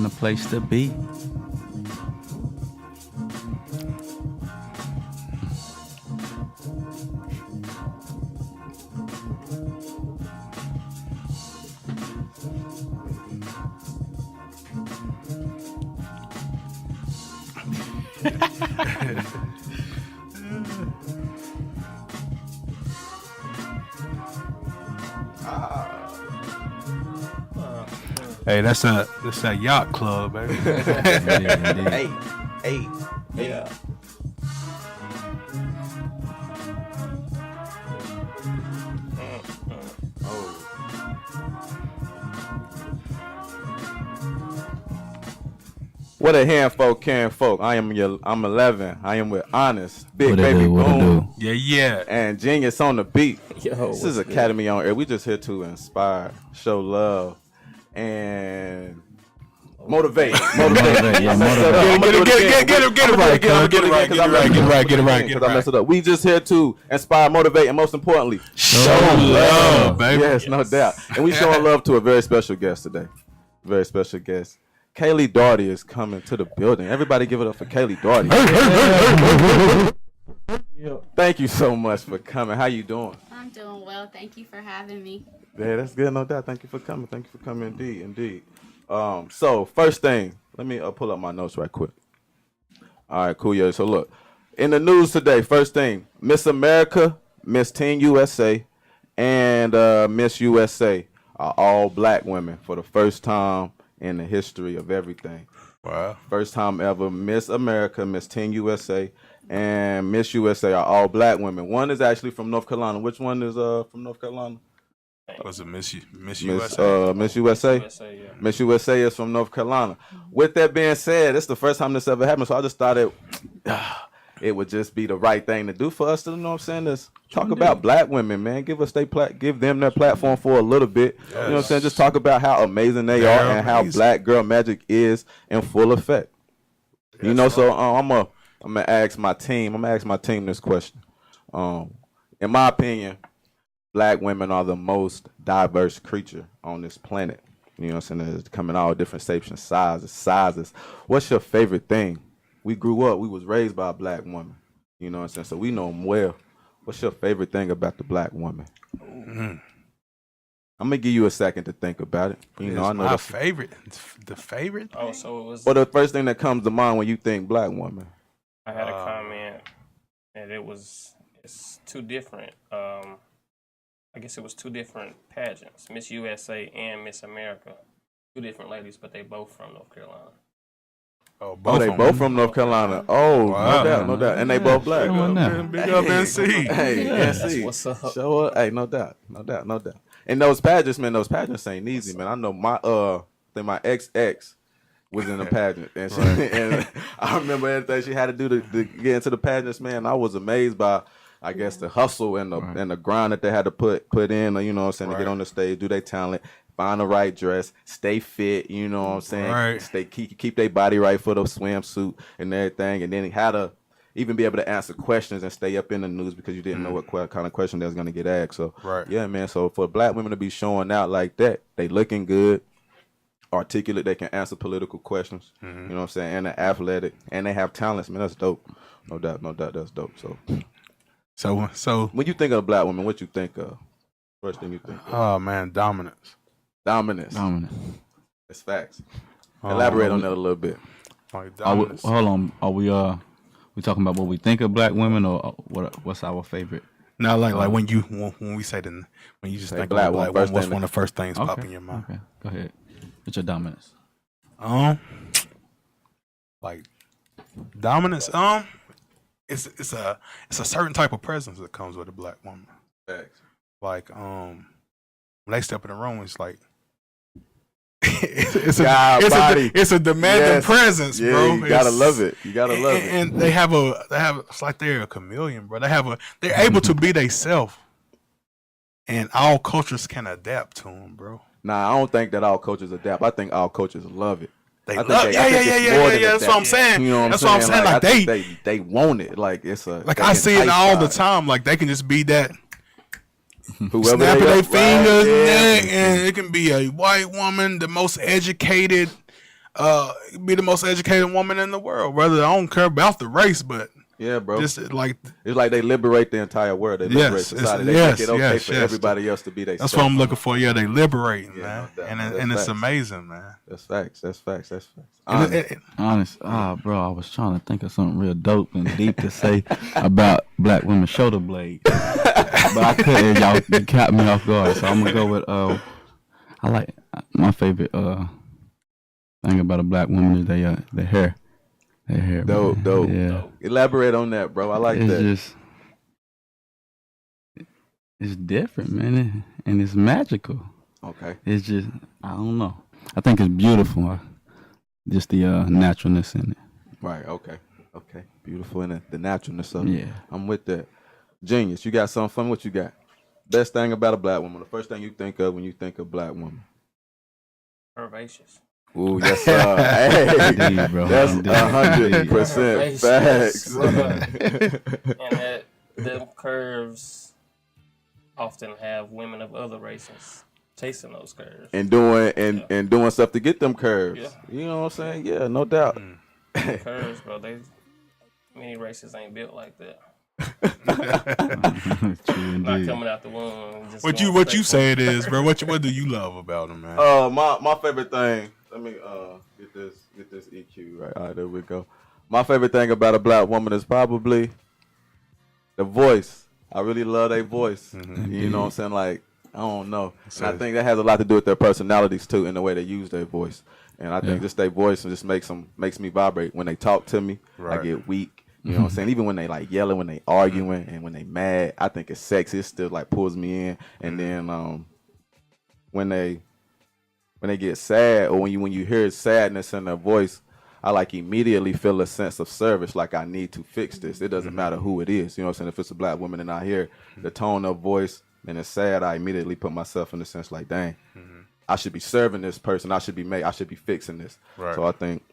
the place to be. Hey, that's that yacht club, baby. Hey, yeah. What a handful, can folk. I'm 11. I am with Honest, Big What it Baby do, what it Boom, Yeah. and Genius on the beat. Yo, This is Academy on Air. We just here to inspire, show love, and motivate. Yeah, Get it right. I messed it up. We just here to inspire, motivate, and most importantly, Show love, baby. Yes, no doubt. And we showing love to a very special guest today. Very special guest. Kaleigh Darty is coming to the building. Everybody give it up for Kaleigh Darty. Thank you so much for coming. How you doing? I'm doing well. Thank you for having me. Yeah, that's good, no doubt. Thank you for coming. Indeed. So first thing, let me pull up my notes right quick. All right, cool. Yeah. So look, in the news today, first thing, Miss America, Miss Teen USA, and Miss USA are all black women for the first time in the history of everything. Wow. First time ever, Miss America, Miss Teen USA, and Miss USA are all black women. One is actually from North Carolina. Which one is from North Carolina? Was it Miss USA? Miss USA. yeah. Miss USA is from North Carolina. With that being said, it's the first time this ever happened, so I just thought it would just be the right thing to do for us to, you know what I'm saying, is talk about black women, man. Give them their platform for a little bit. Yes. You know what I'm saying? Just talk about how amazing they are and how black girl magic is in full effect. Yes, you know, so I'm gonna ask my team this question. In my opinion, black women are the most diverse creature on this planet. You know what I'm saying? They come in all different shapes and sizes. What's your favorite thing? We grew up, we was raised by a black woman. You know what I'm saying? So we know them well. What's your favorite thing about the black woman? Mm-hmm. I'm going to give you a second to think about it. You know, I know my favorite. The favorite? Oh, so it was... Well, the first thing that comes to mind when you think black woman? I had a comment and it's two different, I guess it was two different pageants, Miss USA and Miss America. Two different ladies, but they both from North Carolina. Oh, they both from North Carolina. Oh, wow. No doubt. And they both black. Big up NC. Hey, NC. What's up? Show up. Hey, no doubt. And those pageants ain't easy, man. I know my ex was in the pageant. And, and I remember everything she had to do to get into the pageants, man. I was amazed by, I guess, the hustle and the grind that they had to put in, you know what I'm saying, to get on the stage, do their talent. Find the right dress, stay fit, you know what I'm saying? Right. Keep their body right for the swimsuit and everything. And then how to even be able to answer questions and stay up in the news because you didn't know what kind of question they was going to get asked. So, yeah, man. So for black women to be showing out like that, they looking good, articulate, they can answer political questions, you know what I'm saying? And they're athletic, and they have talents, man. That's dope. No doubt, that's dope. So when you think of black women, what you think of? First thing you think of? Oh, man, dominance. That's facts. Elaborate on that a little bit. Like hold on. Are we talking about what we think of black women, or what's our favorite? No, like when we say when you just think black of black woman, what's one of the first things pop in your mind? Okay, go ahead. What's your dominance? Like dominance. It's a certain type of presence that comes with a black woman. Facts. Like when they step in the room, it's like it's a demanding presence, bro. You gotta love it. And they have it's like they're a chameleon, bro. They're able to be themselves, and all cultures can adapt to them, bro. Nah, I don't think that all cultures adapt. I think all cultures love it. Yeah. That's what I'm saying. You know what I'm saying? Like they want it. Like it's a like I see it all the time. Like they can just be that. Whoever snapping their fingers, right, and it can be a white woman, the most educated, be the most educated woman in the world. Brother, I don't care about the race, but Yeah, bro. just like It's like they liberate the entire world. They liberate Yes, society. it's- They yes, make it okay yes, for yes. everybody else to be that's what I'm looking for. Yeah, they liberating, Yeah, man, no doubt. and That's and it's facts. amazing, man. That's facts. That's facts. That's facts. And Honest. Honest, bro, I was trying to think of something real dope and deep to say about black women shoulder blade, but I couldn't. Y'all you caught me off guard, so I'm gonna go with I like my favorite thing about a black woman is their hair. Their hair. Dope, man. dope. Yeah, Elaborate on that, bro. I like it's that. just it's different, man, and it's magical. Okay. It's just I don't know. I think it's beautiful. Just the naturalness in it. Right. Okay. Okay. Beautiful in the naturalness of it. Yeah. I'm with that. Genius. You got something fun? What you got? Best thing about a black woman. The first thing you think of when you think of black woman. Curvaceous. Ooh, yes, sir. Hey, Indeed, bro. that's Indeed. 100% facts. And that them curves often have women of other races chasing those curves. and doing stuff to get them curves. Yeah. You know what I'm saying? Yeah, no doubt. Curves, bro. Many races ain't built like that. True Not indeed. coming out the womb. Just what going you straight say it is, bro. What do you love about him, man? My favorite thing. Let me get this EQ right. All right, there we go. My favorite thing about a black woman is probably the voice. I really love their voice. You know what I'm saying? Like, I don't know. And I think that has a lot to do with their personalities too, in the way they use their voice. And I think just their voice just makes me vibrate. When they talk to me, Right. I get weak. You know what I'm saying? Even when they like yelling, when they arguing, and when they mad, I think it's sexy. It still like pulls me in. And then when they get sad, or when you hear sadness in their voice, I like immediately feel a sense of service, like I need to fix this. It doesn't matter who it is. You know what I'm saying? If it's a black woman and I hear the tone of voice and it's sad, I immediately put myself in the sense like, dang, I should be serving this person. I should be fixing this. Right. So I think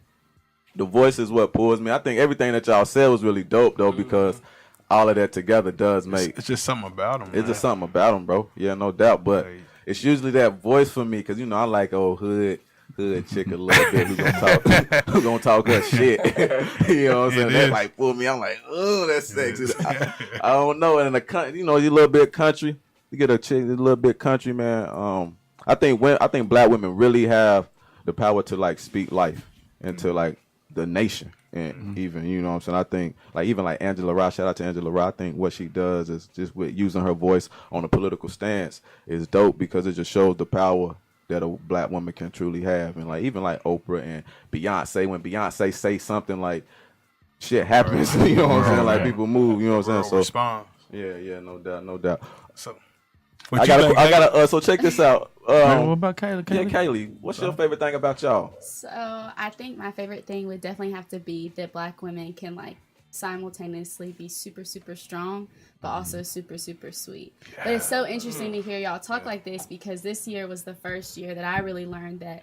the voice is what pulls me. I think everything that y'all said was really dope though, because all of that together does make It's just something about him. it's just something about them, bro. Yeah, no doubt. But it's usually that voice for me, because I like old hood chick a little bit who gonna talk her shit. You know what I'm saying? That like pull me. I'm like, oh, that's sexy. I don't know. And in the country, you a little bit country. You get a chick a little bit country, man. I think black women really have the power to like speak life into like the nation. And even, you know what I'm saying? I think, like, even like Angela Rye, shout out to Angela Rye, I think what she does is just with using her voice on a political stance is dope, because it just shows the power that a black woman can truly have. And like, even like Oprah and Beyonce, when Beyonce say something, like, shit happens, you know what I'm saying? Like, people move, you know what I'm saying? So, response. yeah, no doubt. So, So check this out. What about Kaleigh? Yeah, Kaleigh, what's your favorite thing about y'all? So I think my favorite thing would definitely have to be that black women can like simultaneously be super, super strong, but also super, super sweet. But it's so interesting to hear y'all talk like this, because this year was the first year that I really learned that,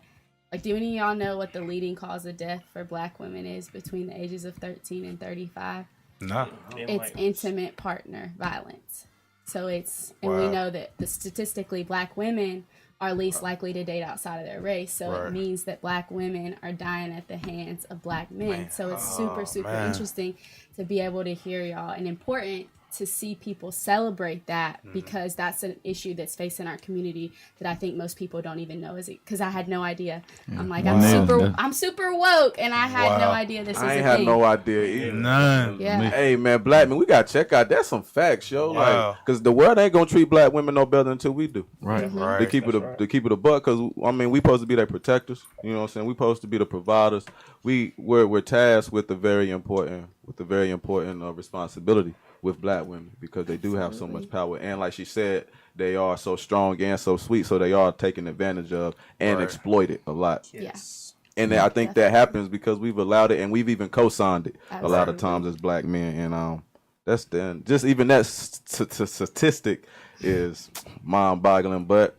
like, do any of y'all know what the leading cause of death for black women is between the ages of 13 and 35? no. It's intimate partner violence. So it's, and we know that statistically black women are least likely to date outside of their race. So it means that black women are dying at the hands of black men. So it's super, super interesting to be able to hear y'all, and important to see people celebrate that, because that's an issue that's facing our community that I think most people don't even know. Is it? Because I had no idea. I'm like, I'm super woke, and I had no idea this was a thing. I ain't had no idea either. None. Yeah. Hey man, black men, we gotta check out. That's some facts, yo. Like, because the world ain't gonna treat black women no better until we do. Right. Right. To keep it a buck, because I mean, we supposed to be their protectors. You know what I'm saying? We supposed to be the providers. We're tasked with the very important responsibility with black women, because they do have so much power, and like she said, they are so strong and so sweet, so they are taken advantage of and exploited a lot. Yes. And I think that happens because we've allowed it, and we've even co-signed it a lot of Absolutely. times as black men. And that's just even that statistic is mind-boggling. But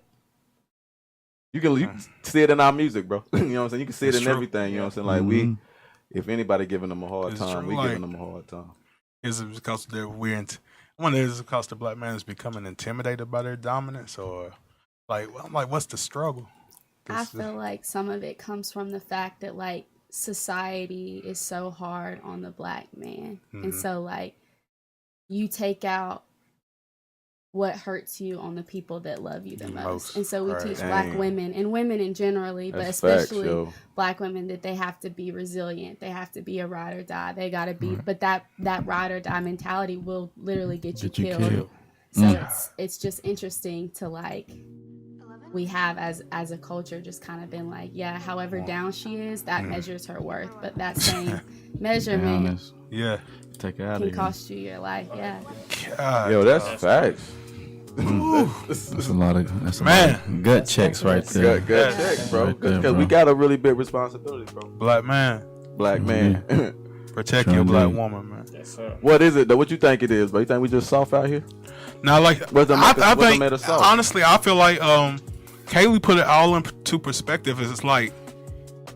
you can see it in our music, bro. You know what I'm saying? You can see it in everything. You know what I'm saying? Like if anybody giving them a hard time, we giving them a hard time. Is it because they're weird? I wonder, is it because the black man is becoming intimidated by their dominance, or like, I'm like, what's the struggle? I feel like some of it comes from the fact that like society is so hard on the black man, and so like you take out what hurts you on the people that love you the most. And so we teach black women and women in generally, but especially black women, that they have to be resilient. They have to be a ride or die. They got to be, but that ride or die mentality will literally get you killed. So it's just interesting to like, we have as a culture just kind of been like, yeah, however down she is, that measures her worth. But that same measurement take it out can cost you your life. Yo, that's facts. That's a lot of gut checks right there. Gut checks, bro. Because we got a really big responsibility, bro. Black man. Protect your black woman, man. Yes, sir. What is it though? What you think it is, bro? You think we just soft out here? Now, like, I think honestly, I feel like Kaleigh put it all into perspective. It's like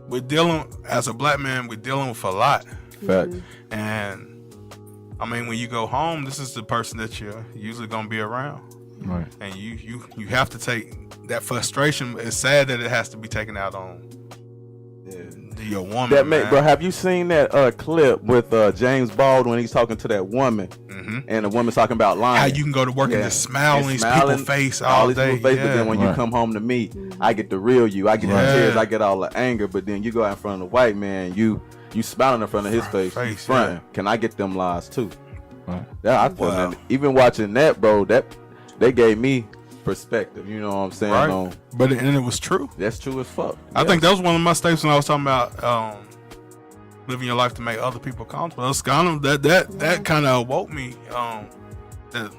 we're dealing as a black man, we're dealing with a lot. Facts. And I mean, when you go home, this is the person that you're usually gonna be around. Right. And you have to take that frustration. It's sad that it has to be taken out on your woman. Bro, have you seen that clip with James Baldwin when he's talking to that woman, and the woman's talking about lying? How you can go to work and just smile on these people's face all day. But then when you come home to me, I get the real you. I get the tears. I get all the anger. But then you go out in front of the white man, you smiling in front of his face. Fronting. Can I get them lies too? Right. I feel that. Even watching that, bro, they gave me perspective. You know what I'm saying? Right. But it was true. That's true as fuck. I think that was one of my statements when I was talking about living your life to make other people comfortable. That's kind of that kind of awoke me.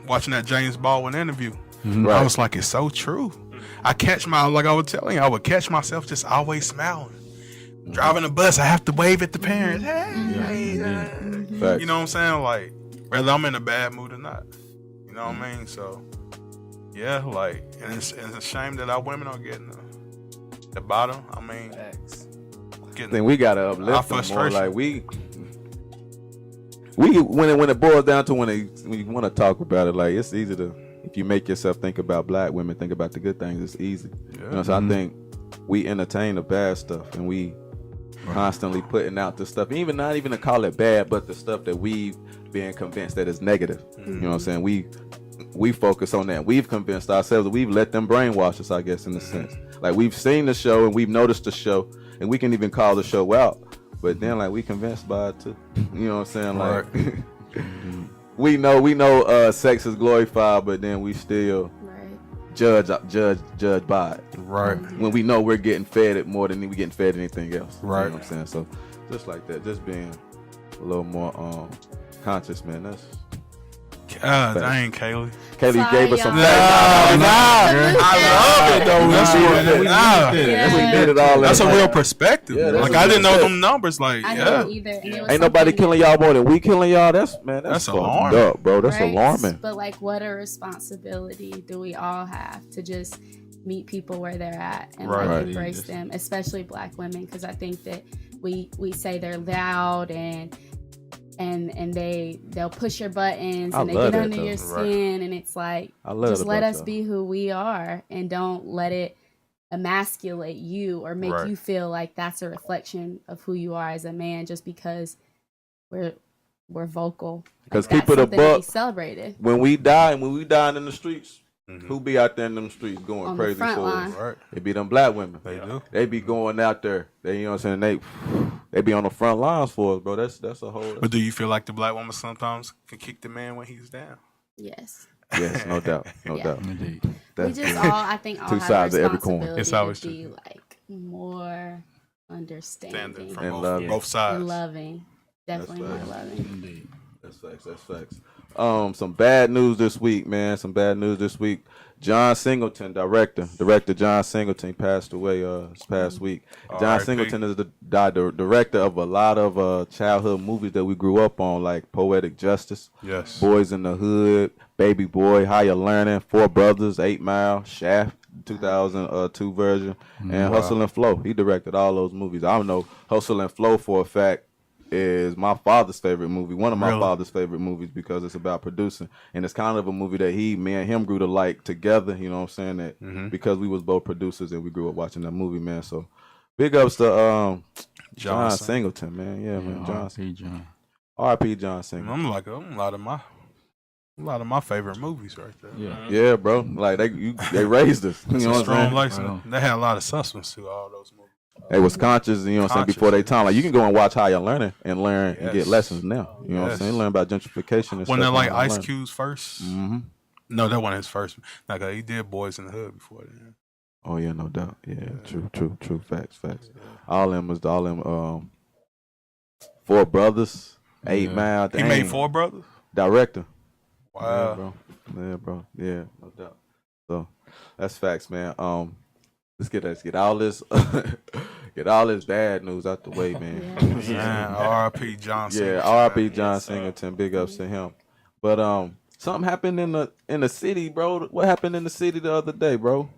Watching that James Baldwin interview, I was like, it's so true. I was telling you, I would catch myself just always smiling. Driving a bus, I have to wave at the parents. Hey. You know what I'm saying? Like, whether I'm in a bad mood or not. You know what I mean? So, yeah, like, and it's a shame that our women are getting the bottom. I mean, then we gotta uplift them more. Like we when it boils down to when you want to talk about it, like it's easy to, if you make yourself think about black women, think about the good things. It's easy. You know, so I think we entertain the bad stuff, and we constantly putting out the stuff, even not even to call it bad, but the stuff that we've been convinced that is negative. You know what I'm saying? We focus on that. We've convinced ourselves that we've let them brainwash us, I guess, in a sense. Like we've seen the show and we've noticed the show, and we can even call the show out, but then like we convinced by it too. You know what I'm saying? Like we know sex is glorified, but then we still judge by it. Right. When we know we're getting fed it more than we getting fed anything else. Right. You know what I'm saying? So just like that, just being a little more conscious, man. That's God dang, Kaleigh. Kaleigh gave us some I love it though. We did it all. That's a real perspective. Yeah, like I didn't know them numbers. Like I didn't either. Ain't nobody killing y'all more than we killing y'all. That's alarming, up, bro. That's alarming. But like, what a responsibility do we all have to just meet people where they're at and like embrace them, especially black women, because I think that we say they're loud and they'll push your buttons and they get under your skin, and it's like, just let us be who we are and don't let it emasculate you or make you feel like that's a reflection of who you are as a man just because we're vocal. Because keep it a buck, celebrated. When we die in the streets, who be out there in them streets going on crazy for us? It be them black women. They do. They be going out there. You know what I'm saying? They be on the front lines for us, bro. That's a whole. But do you feel like the black woman sometimes can kick the man when he's down? Yes. Yes, no doubt, no doubt. Indeed. We just I think all two have sides of every responsibility coin. It's always to be like more understanding from and both sides. and loving. Definitely more loving. Indeed. That's facts. Some bad news this week, man. John Singleton, director John Singleton passed away this past week. John Singleton is the director of a lot of childhood movies that we grew up on, like Poetic Justice, Boys in the Hood, Baby Boy, Higher Learning, Four Brothers, 8 Mile, Shaft, 2002 version, and Hustle and Flow. He directed all those movies. I don't know Hustle and Flow for a fact is my father's favorite movie, one of my Really? father's favorite movies, because it's about producing, and it's kind of a movie that me and him grew to like together. You know what I'm saying? That because we was both producers and we grew up watching that movie, man. So big ups to John Singleton, man. Yeah, man. John. R.I.P. John Singleton. I'm like a lot of my favorite movies right there. Yeah, bro. Like they raised us. You know what I'm Strong saying? lesson. They had a lot of substance to all those movies. They was conscious, you know what I'm saying, before they time. Like you can go and watch How You Learning and learn and get lessons now. You know what I'm saying? Learn about gentrification and stuff. Wasn't that like Ice Cube's first? Mm-hmm. No, that wasn't his first. Like he did Boys in the Hood before then. Oh yeah, no doubt. Yeah, true. Facts. All them Four Brothers, 8 Mile. He made Four Brothers? Director. Wow. Yeah, bro. Yeah, no doubt. So that's facts, man. Let's get all this get all this bad news out the way, man. Man, R.I.P. John Singleton. Yeah, R.I.P. John Singleton. Big ups to him. But something happened in the city, bro. What happened in the city the other day, bro?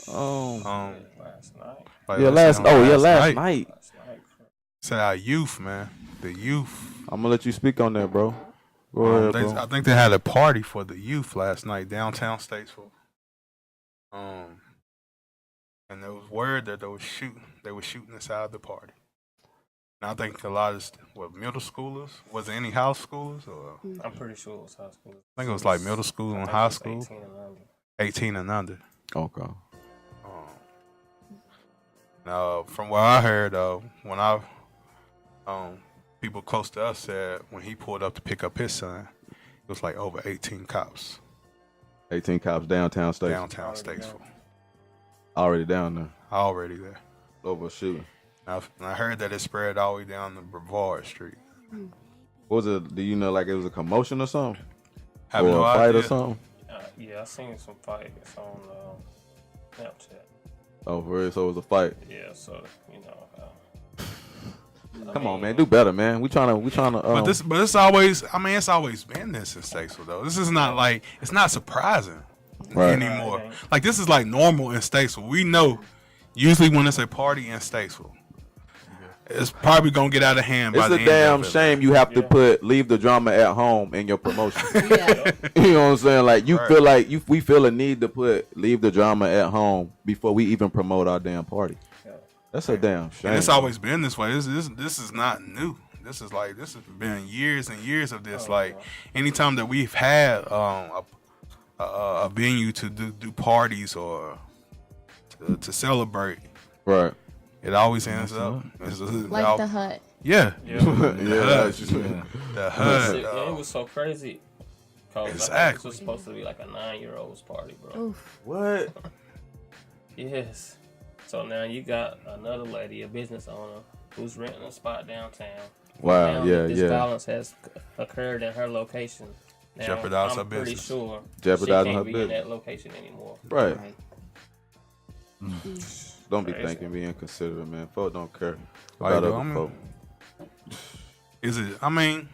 Last night. Last night. Said our youth, man. The youth. I'm gonna let you speak on that, bro. Go ahead, bro. I think they had a party for the youth last night downtown Statesville. And there was word that they were shooting inside the party. And I think a lot of middle schoolers. Was there any high schoolers? Or I'm pretty sure it was high school. I think it was like middle school and high school. 18 and under. 18 and under. Okay. Now, from what I heard, when people close to us said when he pulled up to pick up his son, it was like over 18 cops. 18 cops downtown Statesville. Downtown Statesville. Already down there. Already there. Over shooting. Now, I heard that it spread all the way down to Brevard Street. What was it? Do you know, like it was a commotion or something? Have or no a fight idea. or something? Yeah, I seen some fights on Snapchat. Oh, for real? So it was a fight. Yeah, so Come on, man, do better, man. We trying to. But it's always. I mean, it's always been this in Statesville, though. This is not like it's not surprising anymore. Like this is like normal in Statesville. We know usually when it's a party in Statesville, it's probably gonna get out of hand. It's by a the damn end of it. shame you have to leave the drama at home in your promotion. Yeah. You know what I'm saying? Like you feel like we feel a need to leave the drama at home before we even promote our damn party. That's a damn shame. And it's always been this way. This is not new. This has been years and years of this. Anytime that we've had a venue to do parties or to celebrate, right? It always ends up Like the hut. Yeah. The HUD. it was so crazy. Exactly. This was supposed to be like a 9-year-old's party, bro. Oof. What? Yes. So now you got another lady, a business owner, who's renting a spot downtown. Wow. Now this violence has occurred at her location. Now, Jeopardize her I'm pretty business. sure Jeopardizing she her can't be business. in that location anymore. Right. Mm. Don't be Crazy. thinking, being considerate, man. Folk don't care Like, about I other mean, folk. Is it? I mean,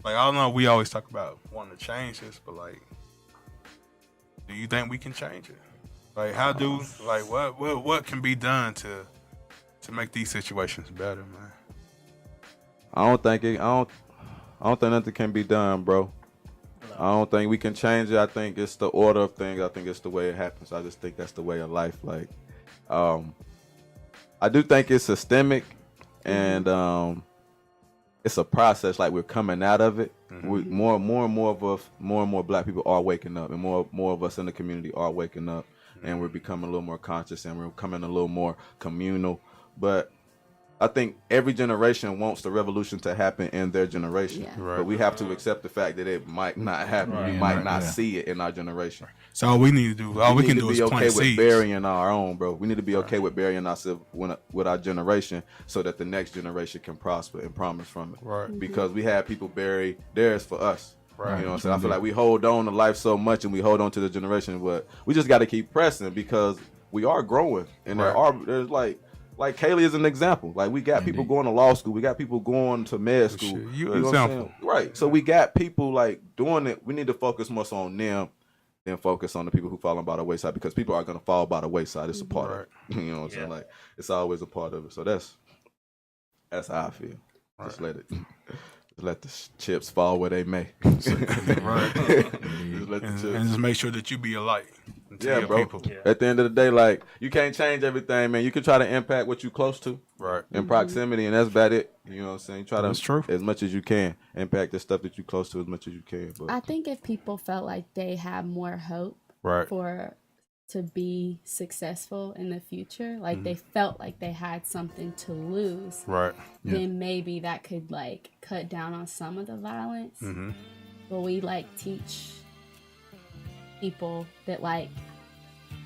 like I don't know. We always talk about wanting to change this, but like, do you think we can change it? Like, what can be done to make these situations better, man? I don't think nothing can be done, bro. I don't think we can change it. I think it's the order of things. I think it's the way it happens. I just think that's the way of life. Like, I do think it's systemic, and it's a process. Like we're coming out of it. Mm-hmm. More and more Black people are waking up, and more of us in the community are waking up, and we're becoming a little more conscious, and we're becoming a little more communal. But I think every generation wants the revolution to happen in their generation. Yeah. Right. But we have to accept the fact that it might not happen. Right. We might not see it in our generation. So all we need to do, all we can do is be okay plant with seeds. burying our own, bro. We need to be okay with burying ourselves with our generation, so that the next generation can prosper and promise from it. Right. Because we have people bury theirs for us. Right. You know what I'm saying? I feel like we hold on to life so much, and we hold on to the generation, but we just got to keep pressing, because we are growing, and there's like Kaleigh is an example. Like we got people going to law school, we got people going to med school. Shit, You know what I'm example. saying? Right. So we got people like doing it. We need to focus more so on them than focus on the people who falling by the wayside, because people are gonna fall by the wayside. It's a part of it. You know what I'm saying? Like it's always a part of it. So that's That's how I feel. Right. Just let the chips fall where they may. Right. Just let the And chips. just make sure that you be a light to Yeah, your bro. people. Yeah. At the end of the day, like, you can't change everything, man. You can try to impact what you close to Right. in proximity, and that's about it. You know what I'm saying? You try That's true. to, as much as you can, impact the stuff that you close to as much as you can. But I think if people felt like they have more hope Right. to be successful in the future, like Mm-hmm. they felt like they had something to lose, Right. then maybe that could like cut down on some of the violence. Mm-hmm. But we like teach people that like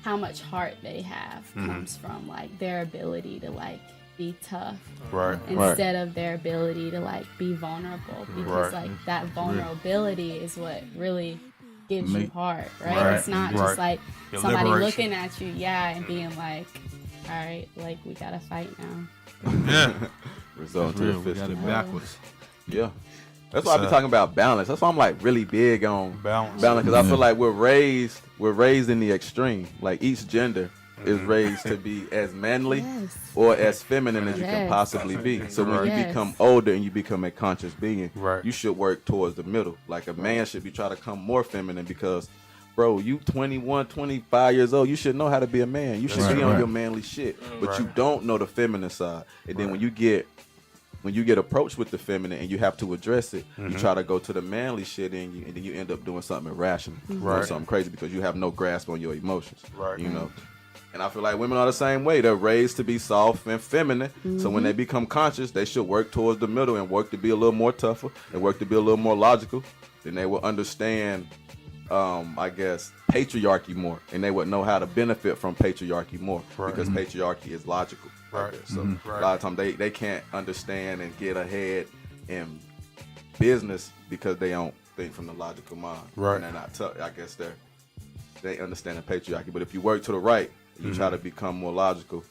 how much heart they have Mm-hmm. comes from like their ability to like be tough Right. instead of their ability to like be vulnerable, because Right. like that vulnerability is what really gives you heart, right? Right. It's not Right. just like Your somebody liberation. looking at you, and being like, all right, like we gotta fight now. Yeah. result to Real, the we fist. got it backwards. Yeah. That's why I be talking about balance. That's why I'm like really big on Balance. because I feel like we're raised in the extreme. Like each gender is Mm-hmm. raised to be as manly Yes. or as feminine as you can Yes. possibly be. So when you Yes. become older and you become a conscious being, Right. you should work towards the middle. Like a man should be trying to come more feminine because, bro, you 21, 25 years old, you should know how to be a man. You should Right, be on right. your manly shit, but you Right. don't know the feminine side. And then when you get approached with the feminine and you have to address it, you try to go to the manly shit and then you end up doing something irrational, or Right. something crazy because you have no grasp on your emotions. Right. You know. And I feel like women are the same way. They're raised to be soft and feminine. So when they become conscious, they should work towards the middle and work to be a little more tougher and work to be a little more logical. Then they will understand, I guess, patriarchy more. And they would know how to benefit from patriarchy more Right. because patriarchy is logical. I Right. guess. So Right. a lot of times they can't understand and get ahead in business because they don't think from the logical mind. Right. And they're not tough. I guess they understand the patriarchy. But if you work to the right, you try to become more logical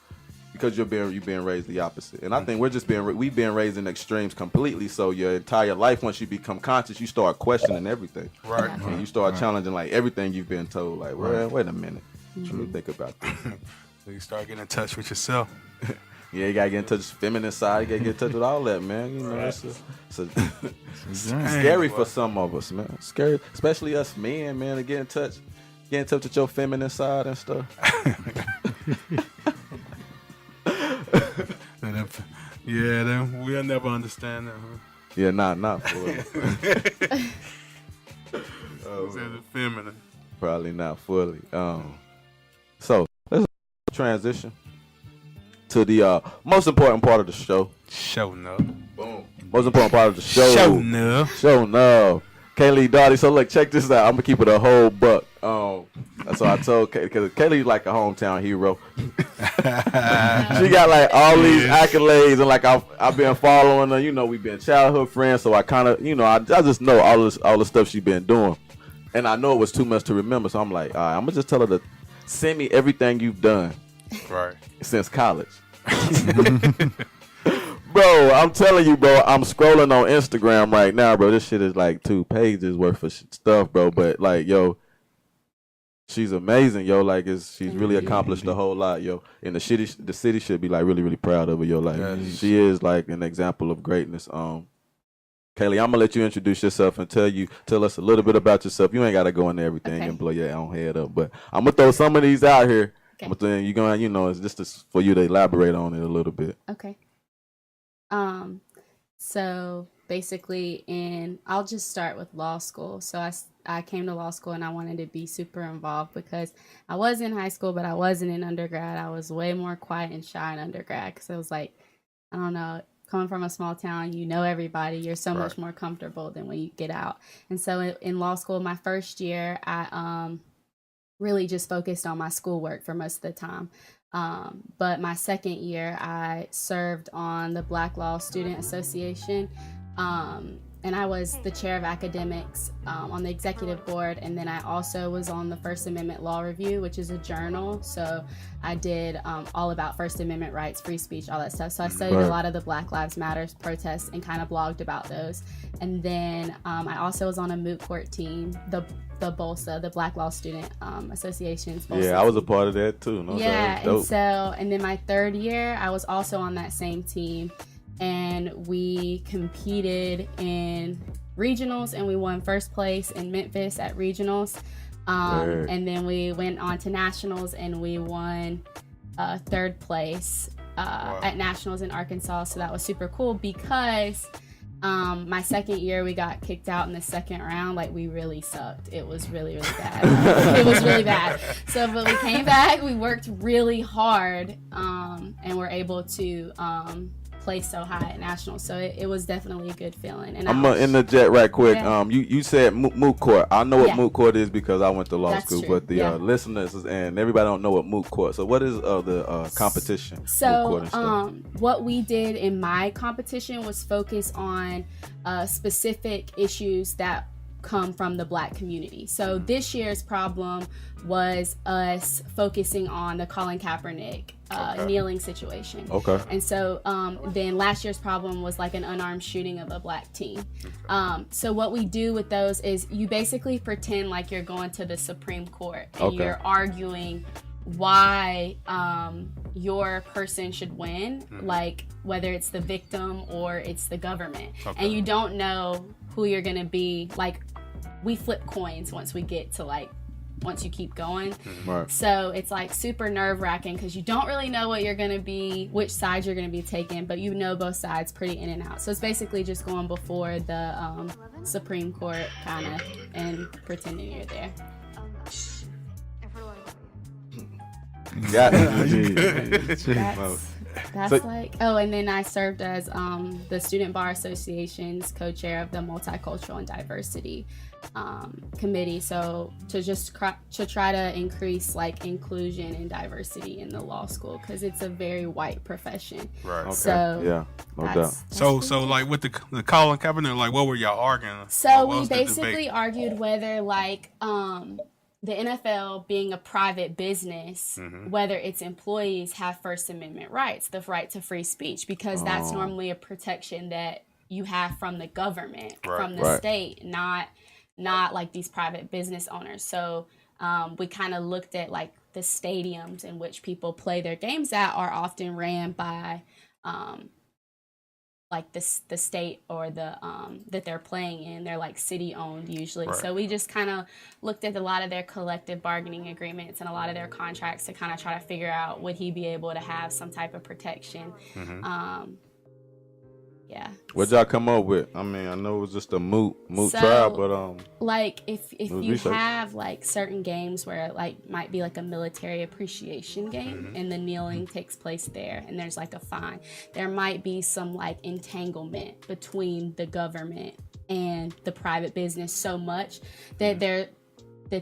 because you're being raised the opposite. And I think we've been raised in extremes completely. So your entire life, once you become conscious, you start questioning everything. Right. And you start challenging like everything you've been told. Like, well, wait a minute. Let me think about this. So you start getting in touch with yourself. Yeah, you gotta get in touch with the feminine side. You gotta get in touch with all that, man. You know, it's scary for some of us, man. Scary, especially us men, man, to get in touch with your feminine side and stuff. Yeah, then we'll never understand that. Huh? Yeah, not fully. Said the feminine. Probably not fully. So let's transition to the most important part of the show. Show enough. Boom. Most important part of the show. Show enough. Show no. Kaleigh, Darty. So look, check this out. I'm gonna keep it a whole buck. That's what I told because Kaleigh's like a hometown hero. She got like all these accolades and like I've been following her. You know, we've been childhood friends, so I kind of I just know all the stuff she's been doing, and I know it was too much to remember. So I'm like, all right, I'm gonna just tell her to send me everything you've done Right. since college. Bro, I'm telling you, bro, I'm scrolling on Instagram right now, bro. This shit is like 2 pages worth of stuff, bro. But like, yo, she's amazing, yo. Like, she's really accomplished a whole lot, yo. And the city should be like really, really proud of her, yo. Like, she is like an example of greatness. Kaleigh, I'm gonna let you introduce yourself and tell us a little bit about yourself. You ain't gotta go into everything and blow your own head up, but I'm gonna throw some of these out here. Okay. But then you're gonna, it's just for you to elaborate on it a little bit. Okay. So basically I'll just start with law school. So I came to law school and I wanted to be super involved because I was in high school, but I wasn't in undergrad. I was way more quiet and shy in undergrad because I was like, I don't know, coming from a small town, you know everybody. You're so much more comfortable than when you get out. And so in law school, my first year, I really just focused on my schoolwork for most of the time. But my second year, I served on the Black Law Student Association, and I was the chair of academics on the executive board, and then I also was on the First Amendment Law Review, which is a journal. So I did all about First Amendment rights, free speech, all that stuff. So I studied a lot of the Black Lives Matter protests and kind of blogged about those. And then I also was on a moot court team, the BOLSA, the Black Law Student Association's BOLSA. Yeah, I was a part of that too. No, yeah, and then my third year, I was also on that same team. and we competed in regionals, and we won first place in Memphis at regionals. And then we went on to nationals, and we won third place at nationals in Arkansas. So that was super cool because my second year we got kicked out in the second round. Like, we really sucked. It was really, really bad. It was really bad. So, but we came back, we worked really hard, and were able to place so high at nationals. So it was definitely a good feeling. And I'm gonna interject right quick. Yeah. You said moot court. I know what Yeah. moot court is because I went to law That's school, true. but the Yeah. listeners and everybody don't know what moot court. So what is the competition? Moot court So and stuff? what we did in my competition was focus on specific issues that come from the Black community. So this year's problem was us focusing on the Colin Kaepernick kneeling situation. Okay. And so then last year's problem was like an unarmed shooting of a Black teen. So what we do with those is you basically pretend like you're going to the Supreme Court and Okay. you're arguing why your person should win, like whether it's the victim or it's the government. Okay. And you don't know who you're gonna be. Like, we flip coins once we get to once you keep going. Right. So it's like super nerve-wracking because you don't really know what you're gonna be, which side you're gonna be taking, but you know both sides pretty in and out. So it's basically just going before the Supreme Court kind of and pretending you're there. Got it. That's So- like, and then I served as the Student Bar Association's co-chair of the Multicultural and Diversity Committee. So to try to increase like inclusion and diversity in the law school because it's a very white profession. Right. Okay. So Yeah, no doubt. that's So like with the Colin Kaepernick, like what were y'all arguing? So What we was the basically debate? argued whether like the NFL being a private business, whether its employees have First Amendment rights, the right to free speech, because that's normally a protection that you have from the government, from the Right. state, not like these private business owners. So we kind of looked at like the stadiums in which people play their games at are often ran by like the state or the that they're playing in. They're like city owned usually. Right. So we just kind of looked at a lot of their collective bargaining agreements and a lot of their contracts to kind of try to figure out would he be able to have some type of protection. Yeah. What'd y'all come up with? I mean, I know it was just a moot So, trial, but like if Little you research. have like certain games where it like might be like a military appreciation game and the kneeling takes place there and there's like a fine, there might be some like entanglement between the government and the private business so much that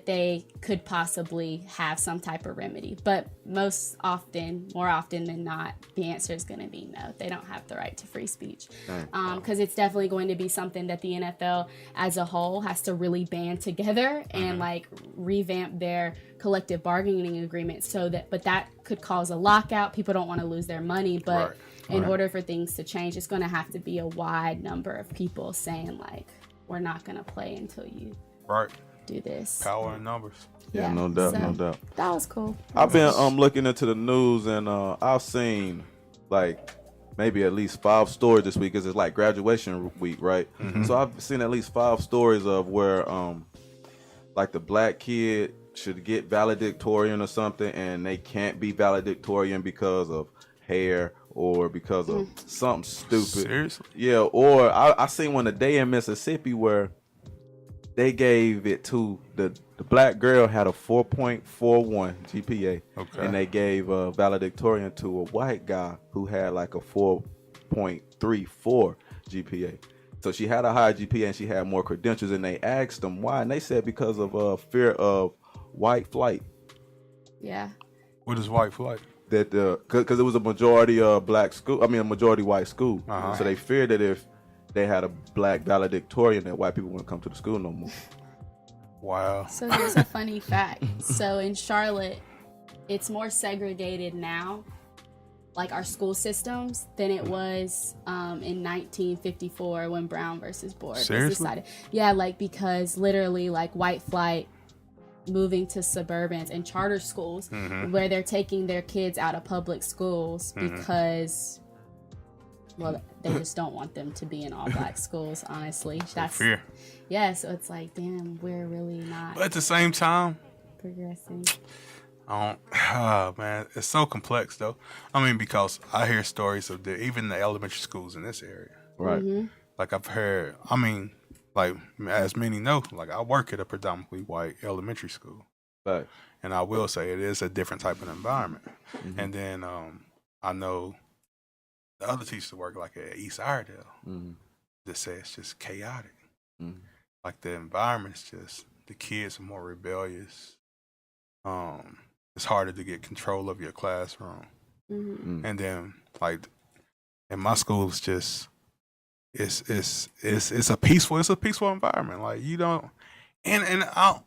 they could possibly have some type of remedy. But more often than not, the answer is going to be no. They don't have the right to free speech. Because it's definitely going to be something that the NFL as a whole has to really band together and like revamp their collective bargaining agreement but that could cause a lockout. People don't want to lose their money, but in order for things to change, it's going to have to be a wide number of people saying like, we're not going to play until you Right. do this. Power in numbers. yeah, no doubt, so no doubt. That was cool. I've been looking into the news and I've seen like maybe at least 5 stories this week because it's like graduation week, right? So I've seen at least 5 stories of where like the black kid should get valedictorian or something and they can't be valedictorian because of hair or because of something stupid. Seriously? Yeah, or I seen one today in Mississippi where they gave it to the black girl had a 4.41 GPA, Okay. and they gave valedictorian to a white guy who had like a 4.34 GPA. So she had a higher GPA and she had more credentials, and they asked them why, and they said because of fear of white flight. Yeah. What is white flight? That because it was a majority black school, a majority white school, so they feared that if they had a black valedictorian, that white people wouldn't come to the school no more. Wow. So here's a funny fact. So in Charlotte, it's more segregated now, like our school systems, than it was in 1954 when Brown versus Board was Seriously? decided. Yeah, like because literally like white flight moving to suburbans and charter schools where they're taking their kids out of public schools because Well, they just don't want them to be in all black schools, honestly. That's Fear. Yeah, so it's like, damn, we're really not But at the same time, progressing. Man, it's so complex though. I mean, because I hear stories of even the elementary schools in this area. Right. Like I've heard, I mean, like as many know, like I work at a predominantly white elementary school. Right. And I will say it is a different type of environment. And then I know the other teachers that work like at East Iredale that say it's just chaotic. Like the environment's just, the kids are more rebellious. It's harder to get control of your classroom. And then like in my school, it's just it's a peaceful environment. Like you don't and I.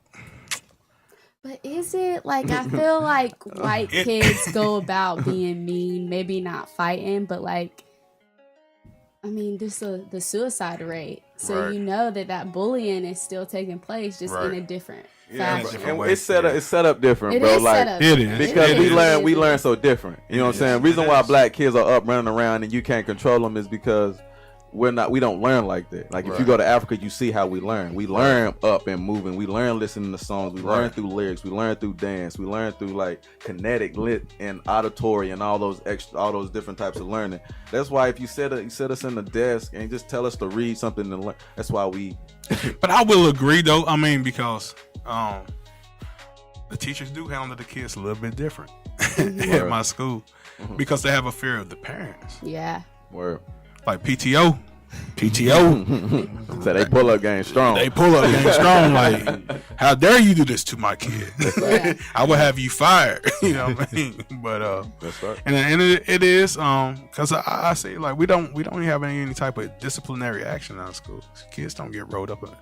But is it like, I feel like white kids go about being mean, maybe not fighting, but like, I mean, this the suicide rate. So you know that bullying is still taking place, just in a different fashion. And it's set up different, It bro. is Like set up it is. Because we learn so different. You know what I'm saying? Reason why black kids are up running around and you can't control them is because we don't learn like that. Like if you go to Africa, you see how we learn. We learn up and moving. We learn listening to songs. We learn through lyrics. We learn through dance. We learn through like kinetic, lit, and auditory, and all those different types of learning. That's why if you set us in the desk and just tell us to read something to learn, that's why we. But I will agree though. I mean, because the teachers do handle the kids a little bit different at my school because they have a fear of the parents. Yeah. Word. Like PTO. So they pull up game strong. They pull up game strong. Like, how dare you do this to my kid? I will have you fired. You know what I mean? But that's right. And it is because I say like we don't even have any type of disciplinary action in our school. Kids don't get rolled up in it.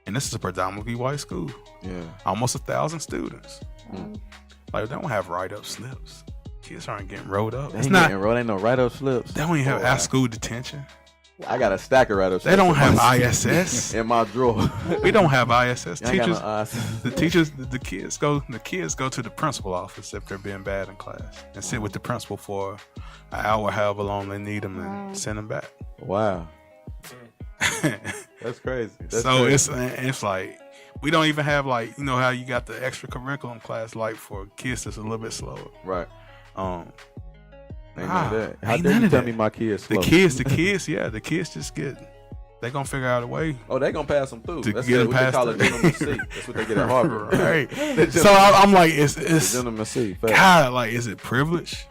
And this is a predominantly white school. Yeah. Almost 1,000 students. Like they don't have write-up slips. Kids aren't getting rolled up. It's not getting rolled. Ain't no write-up slips. They don't even have after school detention. I got a stack of write-up slips. They don't have ISS in my drawer. We don't have ISS. Teachers, no the kids go to the principal office if they're being bad in class and sit with the principal for an hour, however long they need them, and send them back. Wow. That's crazy. It's like we don't even have like, you know how you got the extracurriculum class like for kids that's a little bit slower. Right. Ain't none of that. that. How dare you tell me my kids slow? The kids just they gonna figure out a way. Oh, they gonna pass them through. That's what they call it gentleman C. That's what they get at Harvard. Right. So I'm like, it's gentleman C. God, like, is it privilege?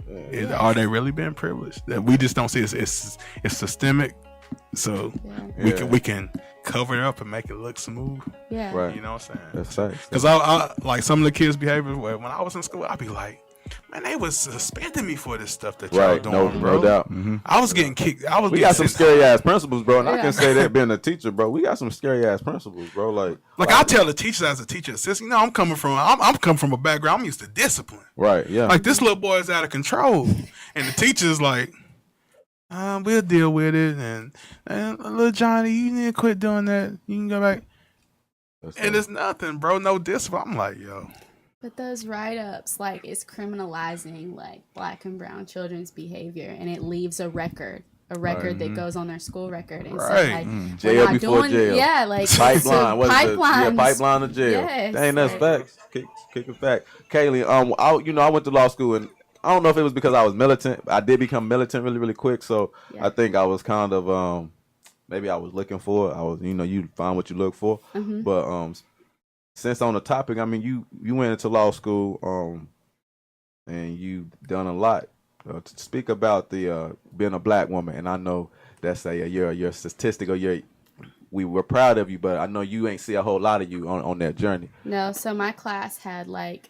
Are they really being privileged? That we just don't see it's systemic. So we can cover it up and make it look smooth. Yeah. Right. You know what I'm saying? That's facts. Because I like some of the kids' behavior when I was in school, I'd be like, man, they was suspending me for this stuff that y'all doing, bro. No doubt. I was getting kicked. We got some scary ass principals, bro. And I can say that being a teacher, bro. We got some scary ass principals, bro. Like I tell the teachers as a teacher assistant, I'm coming from a background. I'm used to discipline. Right. Yeah. Like this little boy is out of control, and the teacher's like, we'll deal with it. And little Johnny, you need to quit doing that. You can go back. And it's nothing, bro. No discipline. I'm like, yo. But those write-ups, like, it's criminalizing, like, black and brown children's behavior, and it leaves a record that goes on their school record. And so, like, jail before jail. Yeah, like, pipeline. Pipeline to jail. Yes, Dang, that's facts. Kick it back. Kaleigh, I went to law school, and I don't know if it was because I was militant. I did become militant really, really quick, so I think I was kind of, maybe I was looking for it. I was, you find what you look for. But, since on the topic, I mean, you went into law school, and you done a lot. To speak about the being a black woman, and I know that's your statistic, or we were proud of you, but I know you ain't see a whole lot of you on that journey. No, so my class had like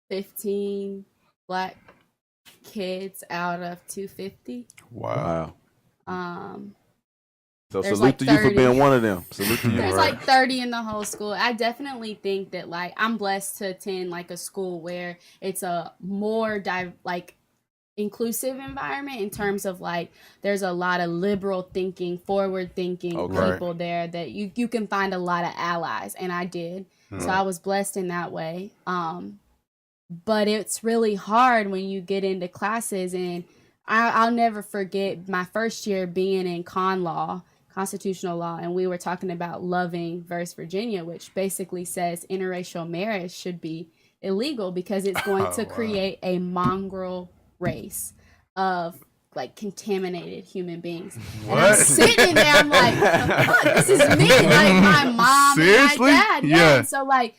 15 black kids out of 250. Wow. So There's salute like to you for 30. being one of them. Salute to you. There's like 30 in the whole school. I definitely think that, like, I'm blessed to attend like a school where it's a more inclusive environment in terms of like there's a lot of liberal thinking, forward thinking people there that you can find a lot of allies, and I did. So I was blessed in that way. But it's really hard when you get into classes and I'll never forget my first year being in constitutional law, and we were talking about Loving versus Virginia, which basically says interracial marriage should be illegal because it's going to create a mongrel race of like contaminated human beings. What? And I'm sitting there, I'm like, oh, this is me, like my mom Seriously? and my dad. Yeah. And so like,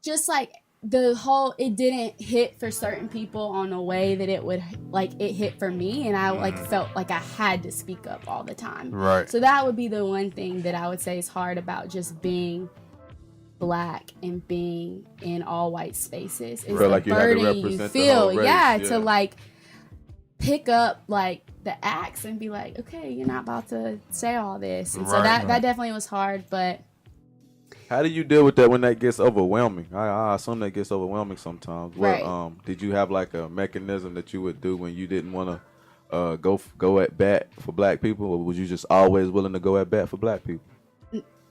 just like the whole, it didn't hit for certain people on a way that it would, like it hit for me, and I like felt like I had to speak up all the time. Right. So that would be the one thing that I would say is hard about just being Black and being in all white spaces. Is Feel the like you had to burden you represent the feel, whole race, to like pick up like the axe and be like, okay, you're not about to say all this. And so that definitely was hard, but how do you deal with that when that gets overwhelming? I assume that gets overwhelming sometimes. Right. Did you have like a mechanism that you would do when you didn't want to go at bat for Black people, or was you just always willing to go at bat for Black people?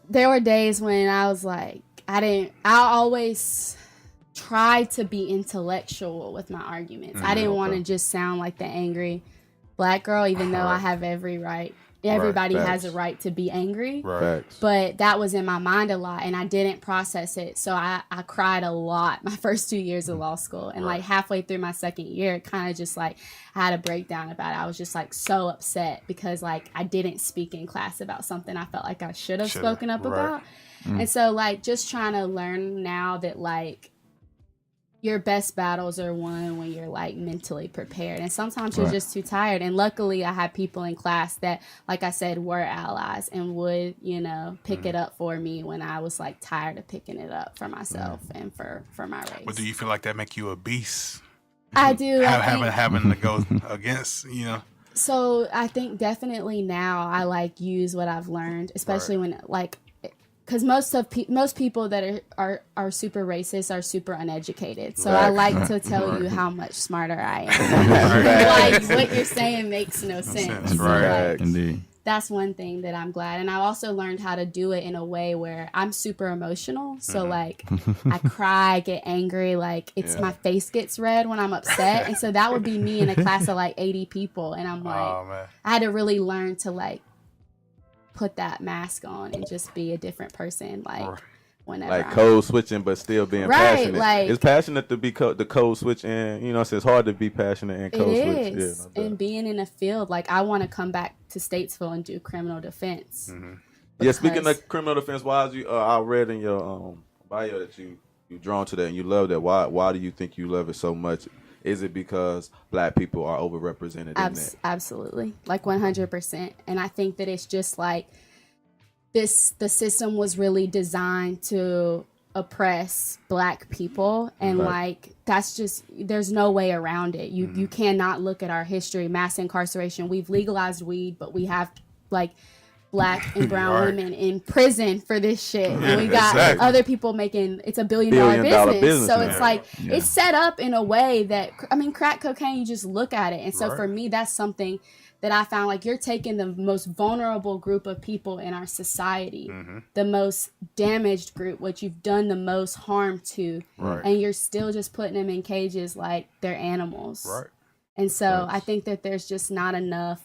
there were days when I was like, I always tried to be intellectual with my arguments. I didn't want to just sound like the angry Black girl, even though I have every right. Everybody has a right to be angry. Facts. But that was in my mind a lot, and I didn't process it. So I cried a lot my first 2 years of law school. And like halfway through my second year, it kind of just like I had a breakdown about it. I was just like so upset because like I didn't speak in class about something I felt like I should have spoken up about. And so like just trying to learn now that like your best battles are won when you're like mentally prepared, and sometimes you're just too tired. And luckily I had people in class that, like I said, were allies and would, you know, pick it up for me when I was like tired of picking it up for myself and for my race. But do you feel like that make you a beast? I do. Having to go against, you know. So I think definitely now I like use what I've learned, especially when like, because most people that are super racist are super uneducated. So I like to tell you how much smarter I am. Like what you're saying makes no sense. So, like, Indeed. that's one thing that I'm glad. And I've also learned how to do it in a way where I'm super emotional. So like I cry, get angry, like it's my face gets red when I'm upset. And so that would be me in a class of like 80 people. And I'm like, I had to really learn to like put that mask on and just be a different person, like whenever like code switching but still being passionate. Like it's passionate to be the code switch, and you know, so it's hard to be passionate and code switch. Is. Yeah, and being in a field, like I want to come back to Statesville and do criminal defense. Yeah, speaking of criminal defense, why is you? I read in your bio that you drawn to that and you love that. Why do you think you love it so much? Is it because Black people are overrepresented in that? Absolutely, like 100%. And I think that it's just like the system was really designed to oppress Black people, and like that's just, there's no way around it. You cannot look at our history, mass incarceration. We've legalized weed, but we have like Black and brown women in prison for this shit, and we got other people making it's $1 billion business. So it's like it's set up in a way that, I mean, crack cocaine, you just look at it. And so for me, that's something that I found, like, you're taking the most vulnerable group of people in our society, the most damaged group, what you've done the most harm to, and you're still just putting them in cages like they're animals. And so I think that there's just not enough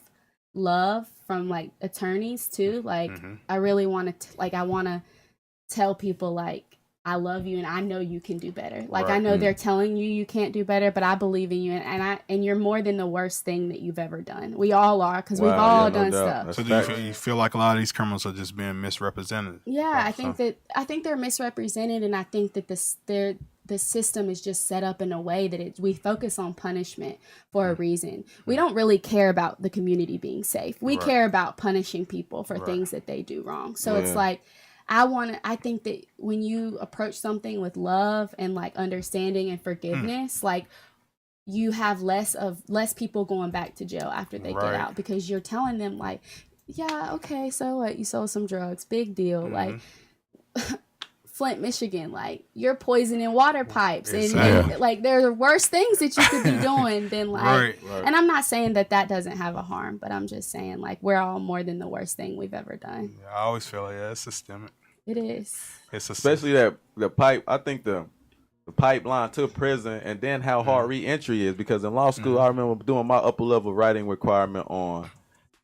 love from like attorneys too. Like I really want to I want to tell people like, I love you and I know you can do better. Like I know they're telling you can't do better, but I believe in you, and you're more than the worst thing that you've ever done. We all are, because we've all done stuff. So do you feel like a lot of these criminals are just being misrepresented? Yeah, I think they're misrepresented, and I think that the system is just set up in a way that we focus on punishment for a reason. We don't really care about the community being safe. We care about punishing people for things that they do wrong. So it's like, I think that when you approach something with love and like understanding and forgiveness, like you have less people going back to jail after they get out, because you're telling them like, yeah, okay, so what? You sold some drugs, big deal. Like Flint, Michigan, like you're poisoning water pipes, and like there are worse things that you could be doing than like. And I'm not saying that doesn't have a harm, but I'm just saying like we're all more than the worst thing we've ever done. Yeah, I always feel like it's systemic. It is. It's especially the pipe. I think the pipeline to prison, and then how hard re-entry is. Because in law school, I remember doing my upper level writing requirement on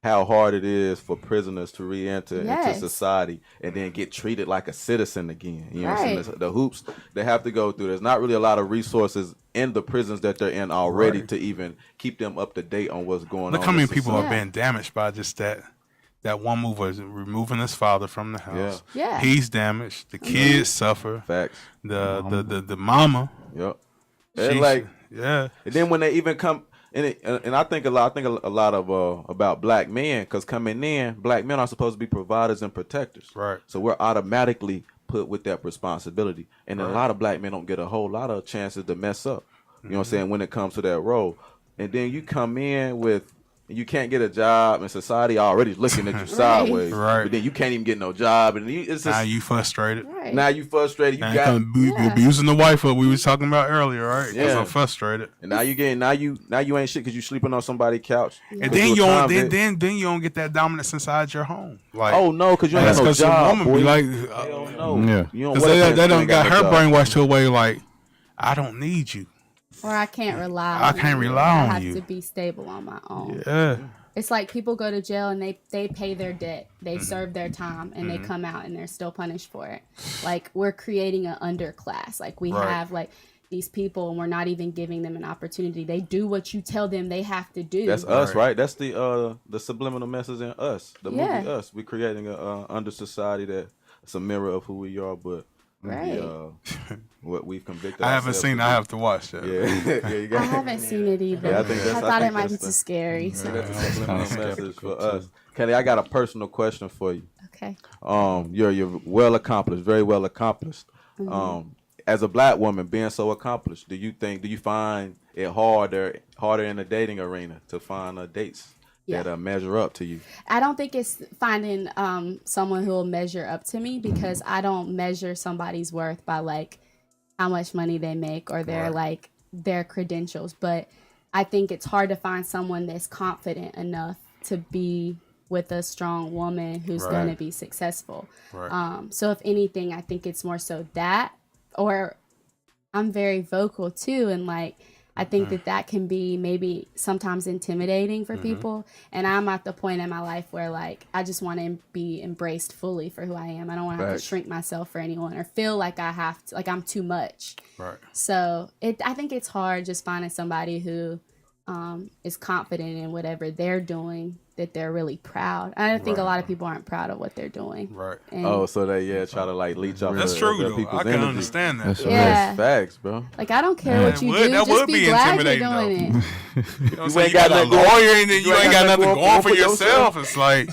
how hard it is for prisoners to re-enter into society and then get treated like a citizen again. You know what I'm saying? The hoops they have to go through. There's not really a lot of resources in the prisons that they're in already to even keep them up to date on what's going on. Look how many people are being damaged by just that one move was removing his father from the house. Yeah. He's damaged. The kids suffer. Facts. The mama. Yep. And like, and then when they even come, and I think a lot of about black men, because coming in, black men are supposed to be providers and protectors. Right. So we're automatically put with that responsibility, and a lot of black men don't get a whole lot of chances to mess up. You know what I'm saying, when it comes to that role, and then you come in with. You can't get a job, and society already looking at you sideways. Right. But then you can't even get no job, and it's just, now you frustrated. Right. Now you frustrated. You Now got you abusing the wife up we was talking about earlier, right? Because Yeah. I'm frustrated. and now you ain't shit because you sleeping on somebody's couch. And then you don't then you don't get that dominance inside your home. Like, Oh no, because you ain't that's got no because some job. woman Boy. be like, Hell no. Yeah. You don't. because what they if done got no her job? brainwashed to a way like, I don't need you. Or I can't rely. I on can't you. rely on I have you. to be stable on my own. Yeah. It's like people go to jail and they pay their debt, they serve their time, and they come out and they're still punished for it. Like, we're creating an underclass. Like, we have like these people, and we're not even giving them an opportunity. They do what you tell them they have to do. That's us, right? That's the subliminal message in Us, the movie Us. We're creating a under society that's a mirror of who we are, but what we've convicted. I haven't seen. I have to watch that. Yeah, you got I haven't seen it either. Yeah, I thought think it might be that's too scary. So. That's a subliminal message for us. Kaleigh, I got a personal question for you. Okay. You're well accomplished, very well accomplished. As a black woman, being so accomplished, do you find it harder in the dating arena to find dates that measure up to you? I don't think it's finding someone who will measure up to me, because I don't measure somebody's worth by like how much money they make or their like their credentials. But I think it's hard to find someone that's confident enough to be with a strong woman who's going to be successful. So if anything, I think it's more so that, or I'm very vocal too, and like I think that can be maybe sometimes intimidating for people. And I'm at the point in my life where like I just want to be embraced fully for who I am. I don't want to have to shrink myself for anyone or feel like I have to, like I'm too much. Right. So I think it's hard just finding somebody who is confident in whatever they're doing, that they're really proud. I think a lot of people aren't proud of what they're doing. Right. And So they try to like leech off. That's true though. people's I can energy. understand that. That's though. Yeah. That's facts, bro. like, I don't care what you would- do, that just would be be glad you're intimidating, doing it. You know what I'm You saying? ain't You got got a nothing going- lawyer and then you ain't got nothing going for yourself. yourself. It's like,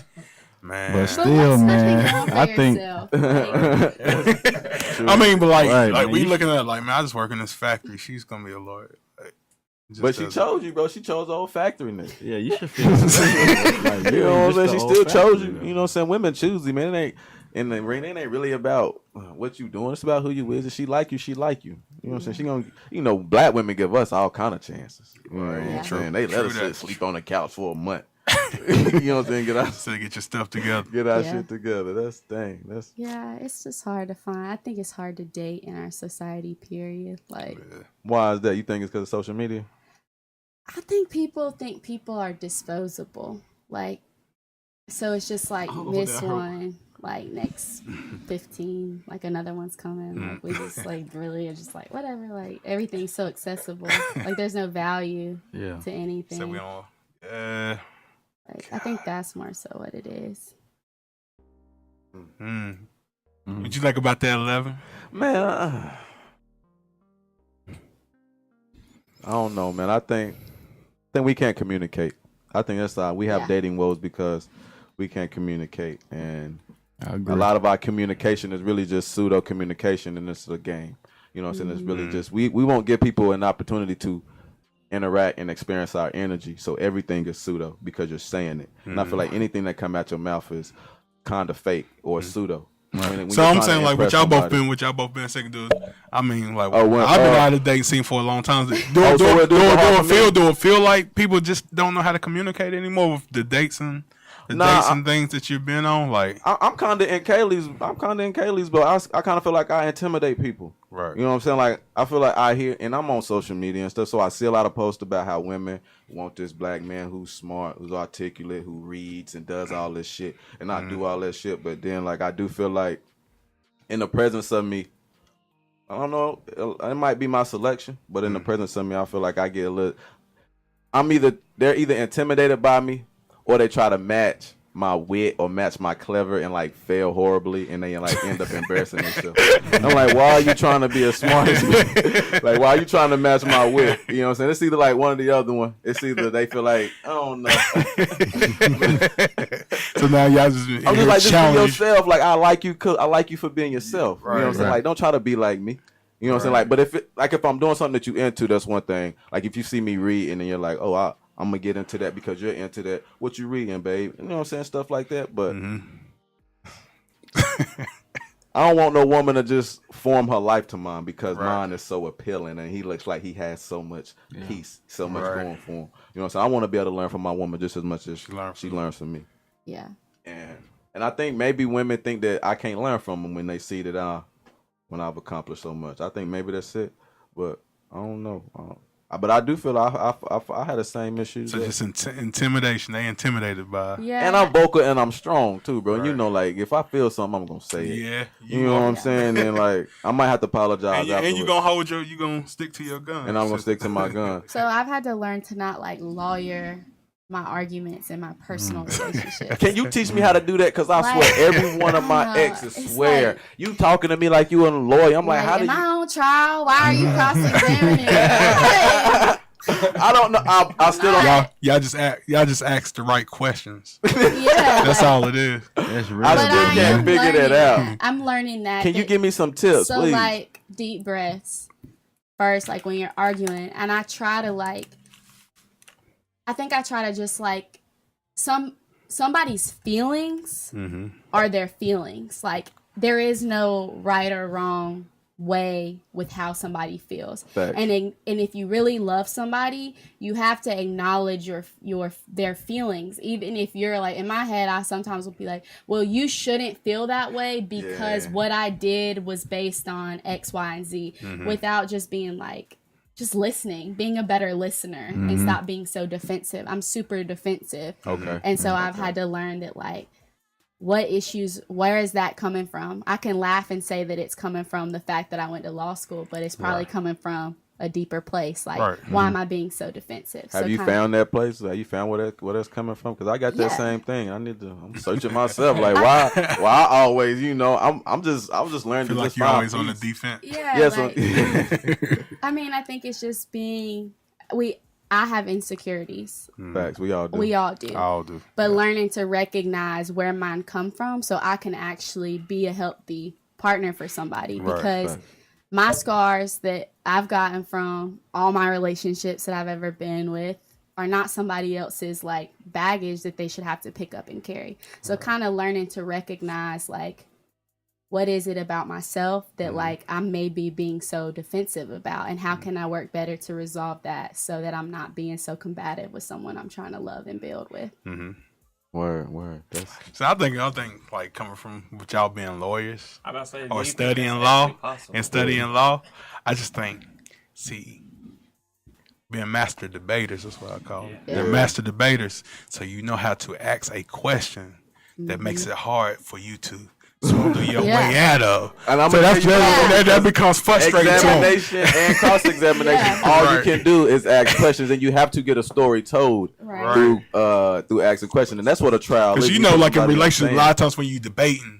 man. But But still, what's man, nothing going for I think yourself? Like, I mean, but like, Right, like man. we looking at like, man, I just work in this factory. She's gonna be a lawyer. Like, just But she doesn't- chose you, bro. She chose old factoryness. yeah, you should feel like, You know what I'm saying? She still chose you. You You know what I'm saying? Women choose you, man. It ain't in the ring. It ain't really about what you doing. It's about who you is. If she like you, she like you. You know what I'm saying? She gonna, black women give us all kind of chances. You know what I'm saying? They let True us that. sleep on the couch for a month. You know what I'm saying? So get your stuff together. Get our Yeah. shit together. That's the thing. That's yeah, it's just hard to find. I think it's hard to date in our society, period. Like, why is that? You think it's because of social media? I think people are disposable. Like, so it's just like this one, like next 15, like another one's coming. Like, we just like really are just like whatever. Like, everything's so accessible. Like, there's no value Yeah. to anything. So we don't. Like, I think that's more so what it is. What you like about that 11? Man, I don't know, man. I think we can't communicate. I think that's we have dating woes because we can't communicate, and I agree. a lot of our communication is really just pseudo communication, and it's a game. You know what I'm saying? It's really just we won't give people an opportunity to interact and experience our energy. So everything is pseudo because you're saying it. And I feel like anything that come out your mouth is kind of fake or pseudo. When So you're I'm trying to saying like what impress y'all somebody. both been second dudes. I mean like Oh, when- I've been out of the dating scene for a long time. Do so it do it hard for me? it feel like people just don't know how to communicate anymore with the dates and the dates and things that you've been on? Like, I'm kind of in Kaleig's, but I kind of feel like I intimidate people. right. You know what I'm saying? Like, I feel like I hear, and I'm on social media and stuff, so I see a lot of posts about how women want this black man who's smart, who's articulate, who reads and does all this shit, and I do all that shit. But then, like, I do feel like in the presence of me, I don't know, it might be my selection, but in the presence of me, I feel like I get a little. They're either intimidated by me, or they try to match my wit or match my clever and like fail horribly, and they like end up embarrassing themselves. I'm like, why are you trying to be as smart as me? Like, why are you trying to match my wit? You know what I'm saying? It's either like one or the other one. It's either they feel like, I don't know. So now y'all just I'm just like, just be yourself. Like, I like you for being yourself. Right, you know what I'm saying? Like, don't try to be like me. You know what I'm saying? Like, but if I'm doing something that you into, that's one thing. Like, if you see me read and then you're like, oh, I'm gonna get into that because you're into that. What you reading, babe? You know what I'm saying? Stuff like that. But I don't want no woman to just form her life to mine because mine is so appealing and he looks like he has so much peace, so much going for him. You know what I'm saying? I want to be able to learn from my woman just as much as she learns from me. Yeah. And I think maybe women think that I can't learn from them when they see that when I've accomplished so much. I think maybe that's it, but I don't know. But I do feel I had the same issues. So just intimidation. They intimidated by. Yeah. And I'm vocal and I'm strong too, bro. Right. You know, like if I feel something, I'm gonna say it. Yeah. You know what I'm saying? And like I might have to apologize. And you gonna stick to your gun. And I'm gonna stick to my gun. So I've had to learn to not like lawyer my arguments in my personal relationships. Can you teach me how to do that? Because I swear, every one of my exes swear. Like, you talking to me like you a lawyer. I'm like, how do you? Am I on trial? Why are you cross-examining? I don't know. I still don't. Y'all just ask the right questions. Yeah, that's all it is. That's real. I still can't figure that out. I'm learning that. Can you give me some tips, so, please? Like deep breaths first, like when you're arguing, and I try to like. I think I try to just like somebody's feelings are their feelings. Like there is no right or wrong way with how somebody feels. Facts. And if you really love somebody, you have to acknowledge their feelings. Even if you're like, in my head, I sometimes will be like, well, you shouldn't feel that way because what I did was based on X, Y, and Z, without just being like, just listening, being a better listener and stop being so defensive. I'm super defensive. Okay. And so I've had to learn that like, where is that coming from? I can laugh and say that it's coming from the fact that I went to law school, but it's probably coming from a deeper place. Like, why am I being so defensive? Have you found that place? Have you found where that's coming from? Because I got that same thing. I'm searching myself. Like, why I always, I was just learning. I feel like you're always on the defense. Yeah. Yes. Like, I mean, I think it's just I have insecurities. Facts. We all do. We all do. All do. But learning to recognize where mine come from so I can actually be a healthy partner for somebody. Because my scars that I've gotten from all my relationships that I've ever been with are not somebody else's like baggage that they should have to pick up and carry. So kind of learning to recognize like, what is it about myself that like I may be being so defensive about, and how can I work better to resolve that so that I'm not being so combative with someone I'm trying to love and build with. Word. So I think like coming from with y'all being lawyers or studying law, I just think, being master debaters, that's what I call them. They're master debaters, so you know how to ask a question that makes it hard for you to swindle your way out of. And I'm so that becomes frustrating. Examination and cross-examination. All you can do is ask questions, and you have to get a story told through asking questions. And that's what a trial is. Because like in relationships, a lot of times when you debating,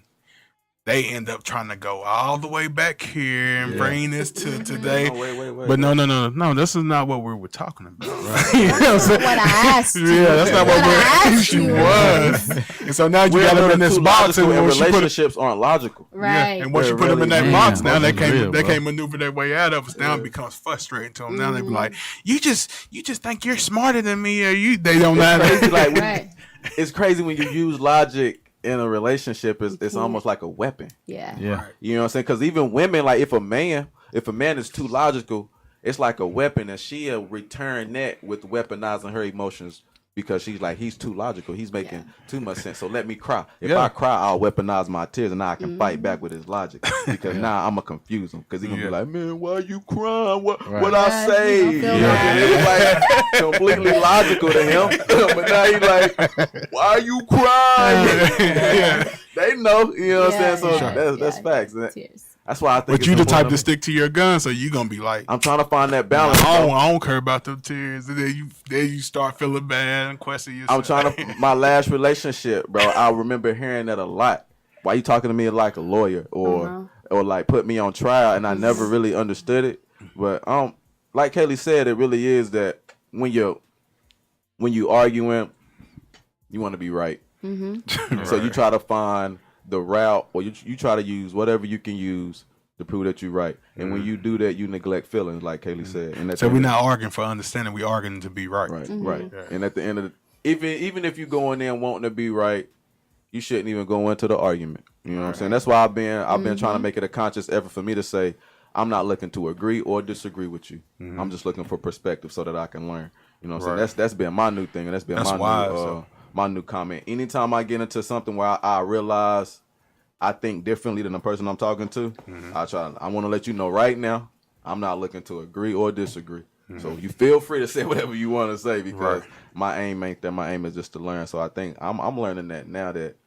they end up trying to go all the way back here and bring this to today. Wait. But no, this is not what we were talking about. Right? You know what I'm saying? What I asked you. Yeah, that's not what she was. And so now you got them in this box, and relationships aren't logical. Right. Yeah. And once you put them in that box, now they can't maneuver their way out of it. Now it becomes frustrating to them. Now they be like, you just think you're smarter than me, or they don't know. It's crazy when you use logic in a relationship. It's almost like a weapon. Yeah. You know what I'm saying? Because even women, like if a man is too logical, it's like a weapon, and she'll return that with weaponizing her emotions because she's like, he's too logical. He's making too much sense. So let me cry. If I cry, I'll weaponize my tears, and now I can fight back with his logic. Because now I'm gonna confuse him. Because he's gonna be like, man, why you crying? What I say? It was like completely logical to him. But now he's like, why you crying? They know, you know what I'm saying? So that's facts. Tears. That's why I think. But you the type to stick to your gun, so you gonna be like, I'm trying to find that balance. I don't care about them tears, and then you start feeling bad and question yourself. I'm trying to. My last relationship, bro. I remember hearing that a lot. Why you talking to me like a lawyer, or like put me on trial, and I never really understood it. But like Kaleigh said, it really is that when you arguing, you want to be right. So you try to find the route, or you try to use whatever you can use to prove that you're right. And when you do that, you neglect feelings, like Kaleigh said. And so we're not arguing for understanding; we arguing to be right. Right. Yeah. And at the end of even if you go in there wanting to be right, you shouldn't even go into the argument. You know what I'm saying? That's why I've been trying to make it a conscious effort for me to say, I'm not looking to agree or disagree with you. I'm just looking for perspective so that I can learn. You know what I'm saying? That's been my new thing, and that's been my new comment. Anytime I get into something where I realize I think differently than the person I'm talking to, I want to let you know right now, I'm not looking to agree or disagree. So you feel free to say whatever you want to say, because my aim ain't that. My aim is just to learn. So I think I'm learning that now, that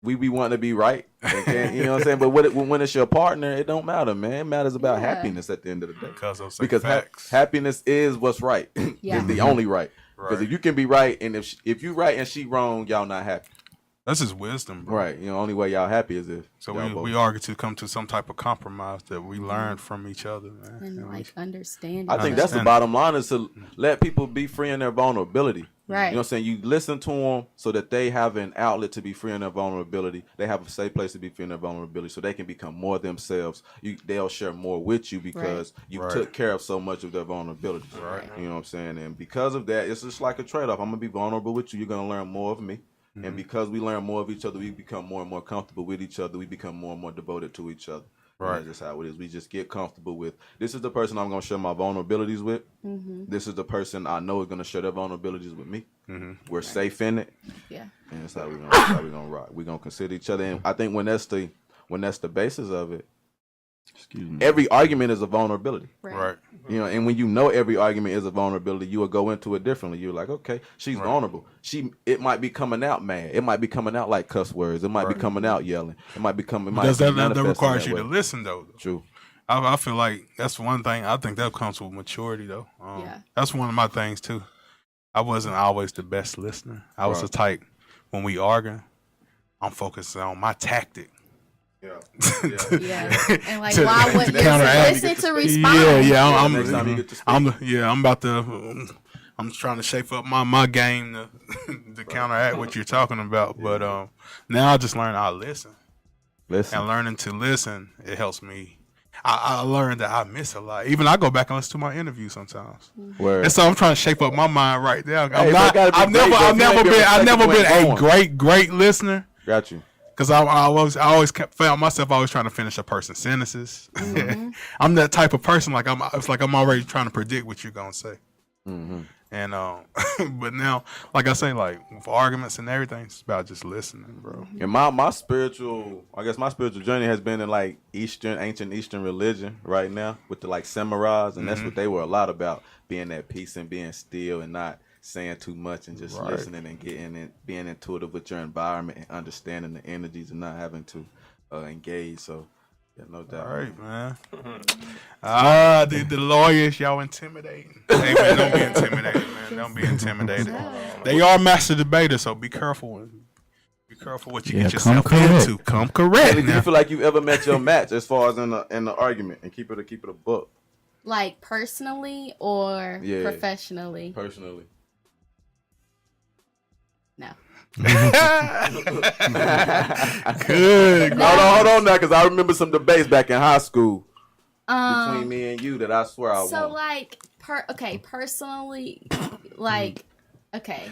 we be wanting to be right. You know what I'm saying? But when it's your partner, it don't matter, man. It matters about happiness at the end of the day. Because happiness is what's right. It's the only right. Because if you can be right, and if you right and she wrong, y'all not happy. That's just wisdom, bro. Right. You know, only way y'all happy is if. So we argue to come to some type of compromise that we learn from each other, man. And like understanding. I think that's the bottom line, is to let people be free in their vulnerability. Right. You know what I'm saying? You listen to them so that they have an outlet to be free in their vulnerability. They have a safe place to be free in their vulnerability, so they can become more themselves. They'll share more with you because you took care of so much of their vulnerability. Right. You know what I'm saying? And because of that, it's just like a trade-off. I'm going to be vulnerable with you. You're going to learn more of me. And because we learn more of each other, we become more and more comfortable with each other. We become more and more devoted to each other. Right. That's just how it is. We just get comfortable with, this is the person I'm going to share my vulnerabilities with. This is the person I know is going to share their vulnerabilities with me. We're safe in it. Yeah. And that's how we're going to rock. We're going to consider each other. And I think when that's the basis of it, every argument is a vulnerability. Right. You know, and when you know every argument is a vulnerability, you will go into it differently. You're like, okay, she's vulnerable. It might be coming out mad. It might be coming out like cuss words. It might be coming out yelling. It might be coming. That requires you to listen, though. True. I feel like that's one thing. I think that comes with maturity, though. That's one of my things too. I wasn't always the best listener. I was the type, when we argue, I'm focusing on my tactic. And like, why wouldn't you listen to respond? I'm trying to shape up my game to counteract what you're talking about. But now I just learn how to listen. And learning to listen, it helps me. I learned that I miss a lot. Even I go back and listen to my interview sometimes. And so I'm trying to shape up my mind right now. I've never been a great listener. Got you. Because I always found myself always trying to finish a person's sentences. I'm that type of person. It's like I'm already trying to predict what you're gonna say. And but now, like I say, like for arguments and everything, it's about just listening, bro. And my spiritual journey has been in like ancient Eastern religion right now, with the like samurais, and that's what they were a lot about, being at peace and being still and not saying too much and just listening and getting it, being intuitive with your environment and understanding the energies and not having to engage. So, yeah, no doubt. All right, man. The lawyers, y'all intimidating. Hey, man, don't be intimidated, man. Don't be intimidated. They are master debaters, so be careful. Be careful what you get yourself into. Come correct. Do you feel like you ever met your match as far as in the argument, and keep it a book? Like personally or professionally? Personally. No. Good. Hold on now, because I remember some debates back in high school between me and you that I swear I won. So like, personally, like, okay,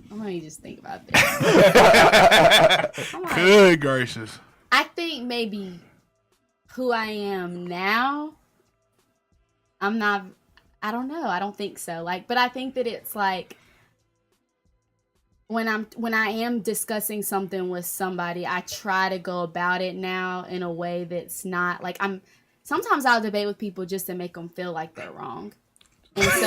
let me just think about this. Like, good gracious. I think maybe who I am now, I'm not I don't know. I don't think so. Like, but I think that it's like when I am discussing something with somebody, I try to go about it now in a way that's not like sometimes I'll debate with people just to make them feel like they're wrong. And so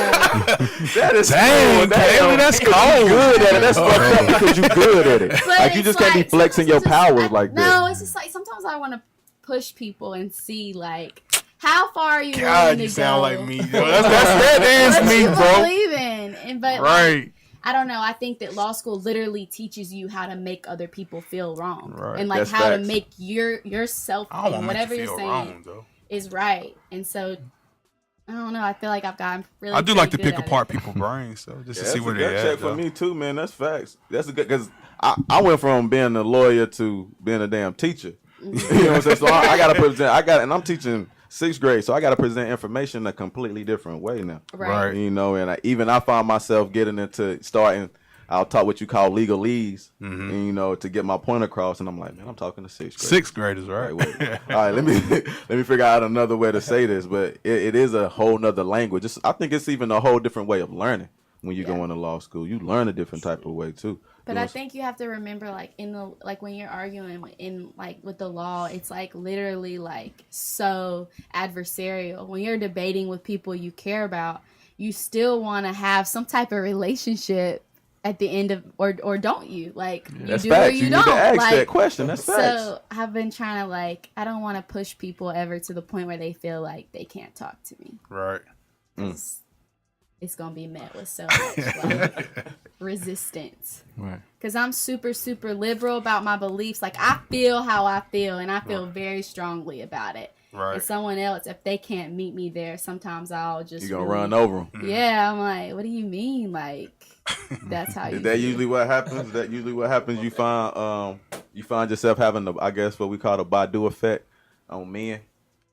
that is dang, Kaleigh, that's cold. Good at it. That's fucked up because you good at it. Like you just can't be flexing your powers like that. No, it's just like sometimes I want to push people and see like how far are you willing God, to you sound go? like me. Yo. That is me, What bro. you believe in, and but Right. like, I don't know. I think that law school literally teaches you how to make other people feel wrong, Right. and like That's how facts. to make yourself I don't and want to whatever make you you're feel saying wrong, though. is right. And so I don't know. I feel like I've gotten really. I do like to pretty good pick at apart it. people's brains, so just to Yeah, see that's where a they gut at. check for though. me too, man. That's facts. That's a good because I went from being a lawyer to being a damn teacher. You know what I'm saying? So I gotta present. and I'm teaching 6th grade, so I gotta present information a completely different way now. Right. You know, and I find myself getting into starting. I'll talk what you call legalese, and, you know, to get my point across. And I'm like, man, I'm talking to 6th grade. 6th graders, right? Wait. All right, let me figure out another way to say this, but it is a whole nother language. I think it's even a whole different way of learning when you go into law school. You learn a different type of way too. But I think you have to remember, like when you're arguing in like with the law, it's like literally like so adversarial. When you're debating with people you care about, you still want to have some type of relationship at the end of, or don't you? Like you That's do facts. or you, You don't. need to ask like, that question. That's facts. So I've been trying to like, I don't want to push people ever to the point where they feel like they can't talk to me. Right. It's gonna be met with so much like resistance. Right. Because I'm super, super liberal about my beliefs. Like, I feel how I feel, and I feel very strongly about it. Right. And someone else, if they can't meet me there, sometimes I'll just You gonna run over them. Yeah, I'm like, what do you mean? Like, that's how you Is that feel. usually what happens? You find yourself having the, I guess, what we call the Badu effect on men.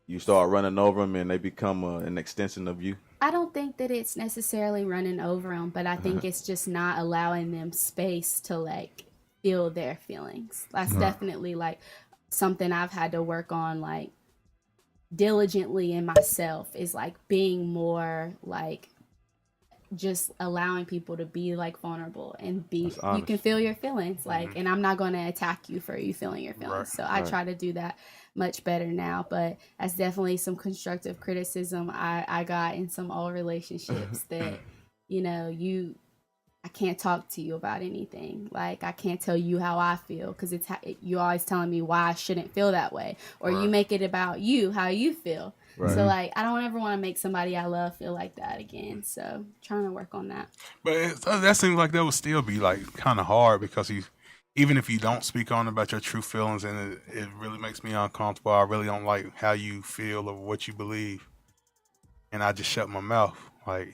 You start running over them, and they become an extension of you. I don't think that it's necessarily running over them, but I think it's just not allowing them space to, like, feel their feelings. That's definitely, like, something I've had to work on, like, diligently in myself is, like, being more, like, just allowing people to be, like, vulnerable and be, you can feel your feelings, like, and I'm not going to attack you for you feeling your feelings. So I try to do that much better now, but that's definitely some constructive criticism I got in some old relationships that, you know, I can't talk to you about anything. Like, I can't tell you how I feel because you always telling me why I shouldn't feel that way, or you make it about you, how you feel. Right. So, like, I don't ever want to make somebody I love feel like that again. So, trying to work on that. But that seems like that would still be like kind of hard because even if you don't speak on about your true feelings, and it really makes me uncomfortable. I really don't like how you feel or what you believe, and I just shut my mouth. Like,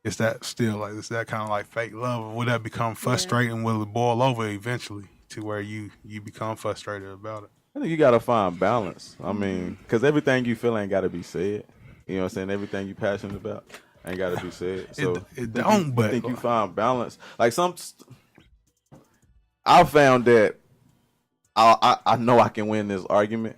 is that still like, is that kind of like fake love, or would that become frustrating? Will it boil over eventually to where you become frustrated about it? I think you gotta find balance. I mean, because everything you feel ain't gotta be said. You know what I'm saying? Everything you passionate about ain't gotta be said. So but I think you find balance. Like I found that I know I can win this argument,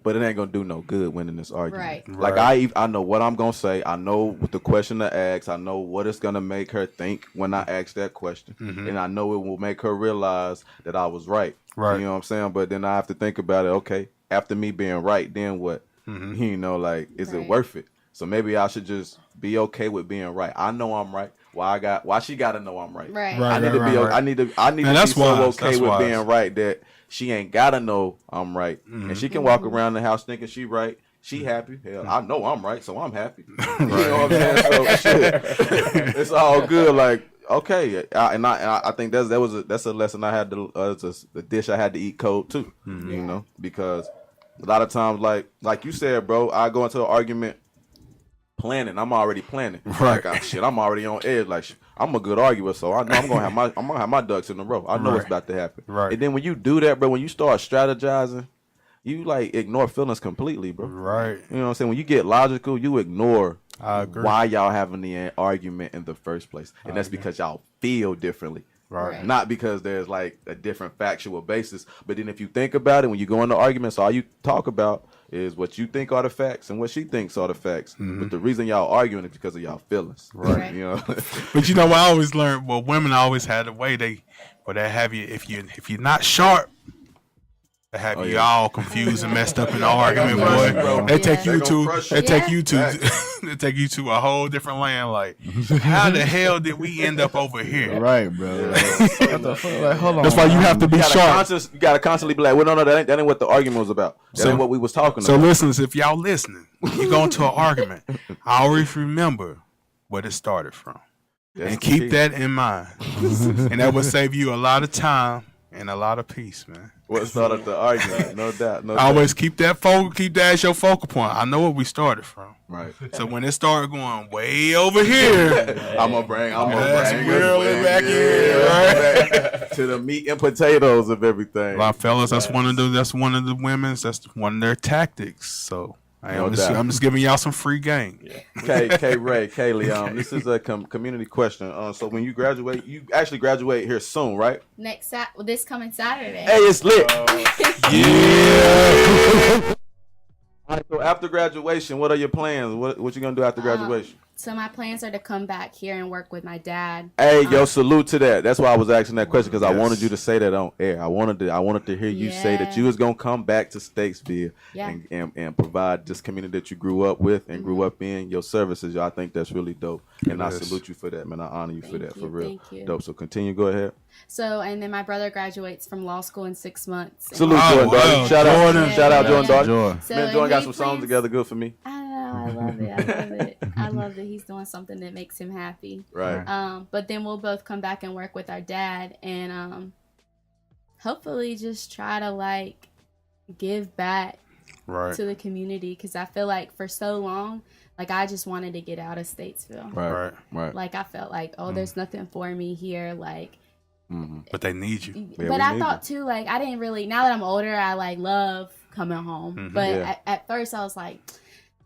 but it ain't gonna do no good winning this argument. Right. Like I know what I'm gonna say. I know what the question to ask. I know what it's gonna make her think when I ask that question, and I know it will make her realize that I was right. Right. You know what I'm saying? But then I have to think about it. Okay, after me being right, then what? You know, like, is it worth it? So maybe I should just be okay with being right. I know I'm right. Why she gotta know I'm right? Right. I need to be. I need to be so okay with being right that she ain't gotta know I'm right, and she can walk around the house thinking she right. She happy. Hell, I know I'm right, so I'm happy. You know what I'm saying? So shit, it's all good. Like, okay, I think that's a lesson I had to. The dish I had to eat cold too. You know, because a lot of times, like you said, bro, I go into an argument planning. I'm already planning. Right. Like, shit, I'm already on edge. Like, I'm a good arguer, so I know I'm gonna have my ducks in a row. I know what's about to happen. Right. And then when you do that, bro, when you start strategizing, you like ignore feelings completely, bro. Right. You know what I'm saying? When you get logical, you ignore I agree. why y'all having the argument in the first place, and that's because y'all feel differently. Right. Not because there's like a different factual basis, but then if you think about it, when you go into arguments, all you talk about is what you think are the facts and what she thinks are the facts. But the reason y'all arguing is because of y'all feelings, Right. You know. But you know what I always learned? Well, women always had a way they have you if you're not sharp. They have you all confused and messed up in the argument, boy. They take you to they take you to a whole different land. Like, how the hell did we end up over here? Right, bro. What the fuck? Like, hold on. That's why you have to be sharp. You gotta constantly be like, well, no, that ain't what the argument was about. That ain't what we was talking So about. listeners, if y'all listening, when you go into an argument, I always remember where it started from. And keep that in mind. And that will save you a lot of time and a lot of peace, man. What started the argument? No doubt. Always keep that as your focal point. I know where we started from. Right. So when it started going way over here, I'm gonna bring real us back here, right? back to the meat and potatoes of everything. A lot of fellas, that's one of the women's. That's one of their tactics. So I'm just giving y'all some free game. Kaleigh, this is a community question. So when you graduate, you actually graduate here soon, right? This coming Saturday. Hey, it's lit. Yeah. All right, so after graduation, what are your plans? What you gonna do after graduation? So my plans are to come back here and work with my dad. Hey, salute to that. That's why I was asking that question, because I wanted you to say that on air. I wanted to hear you say that you was gonna come back to Statesville and provide this community that you grew up with and grew up in, your services. I think that's really dope, and I salute you for that, man. I honor you for that, for real. Thank you. Dope. So continue. Go ahead. So, and then my brother graduates from law school in 6 months. Salute Jordan Darty. Shout out Jordan Darty. So, man, Jordan got some songs together good for me. I know, I love it. I love that he's doing something that makes him happy. Right. But then we'll both come back and work with our dad and hopefully just try to like give back to the community, because I feel like for so long, like I just wanted to get out of Statesville. Right. Like I felt like, there's nothing for me here. Like, but they need you. But I thought too, like I didn't really. Now that I'm older, I like love coming home. But at first, I was like,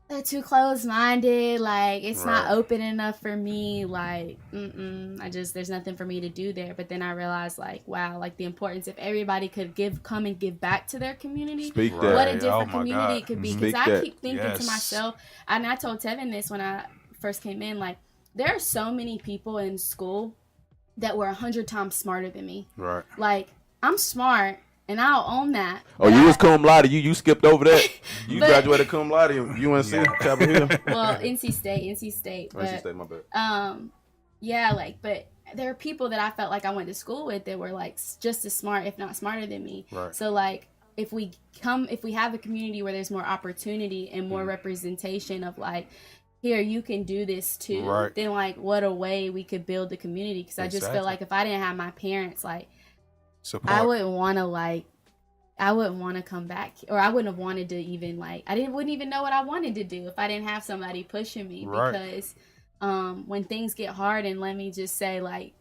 they're too closed-minded. Like it's not open enough for me. Like, there's nothing for me to do there. But then I realized, like, wow, like the importance if everybody could come and give back to their community. Speak that. What a different community it could be. Because I keep thinking to Yes. myself, and I told Tevin this when I first came in, like there are so many people in school that were 100 times smarter than me. Right. Like, I'm smart, and I'll own that. Oh, you was cum laude. You skipped over that. You graduated cum laude in UNC, Chapel Hill. Well, NC State. NC State, my bad. But there are people that I felt like I went to school with that were, like, just as smart, if not smarter than me. Right. So, like, if we have a community where there's more opportunity and more representation of, like, here, you can do this too. Right. Then, like, what a way we could build the community. Because I just feel like if I didn't have my parents, like, Support. I wouldn't want to come back, or I wouldn't have wanted to even, like, wouldn't even know what I wanted to do if I didn't have somebody pushing me. Right. Because when things get hard, and let me just say, like,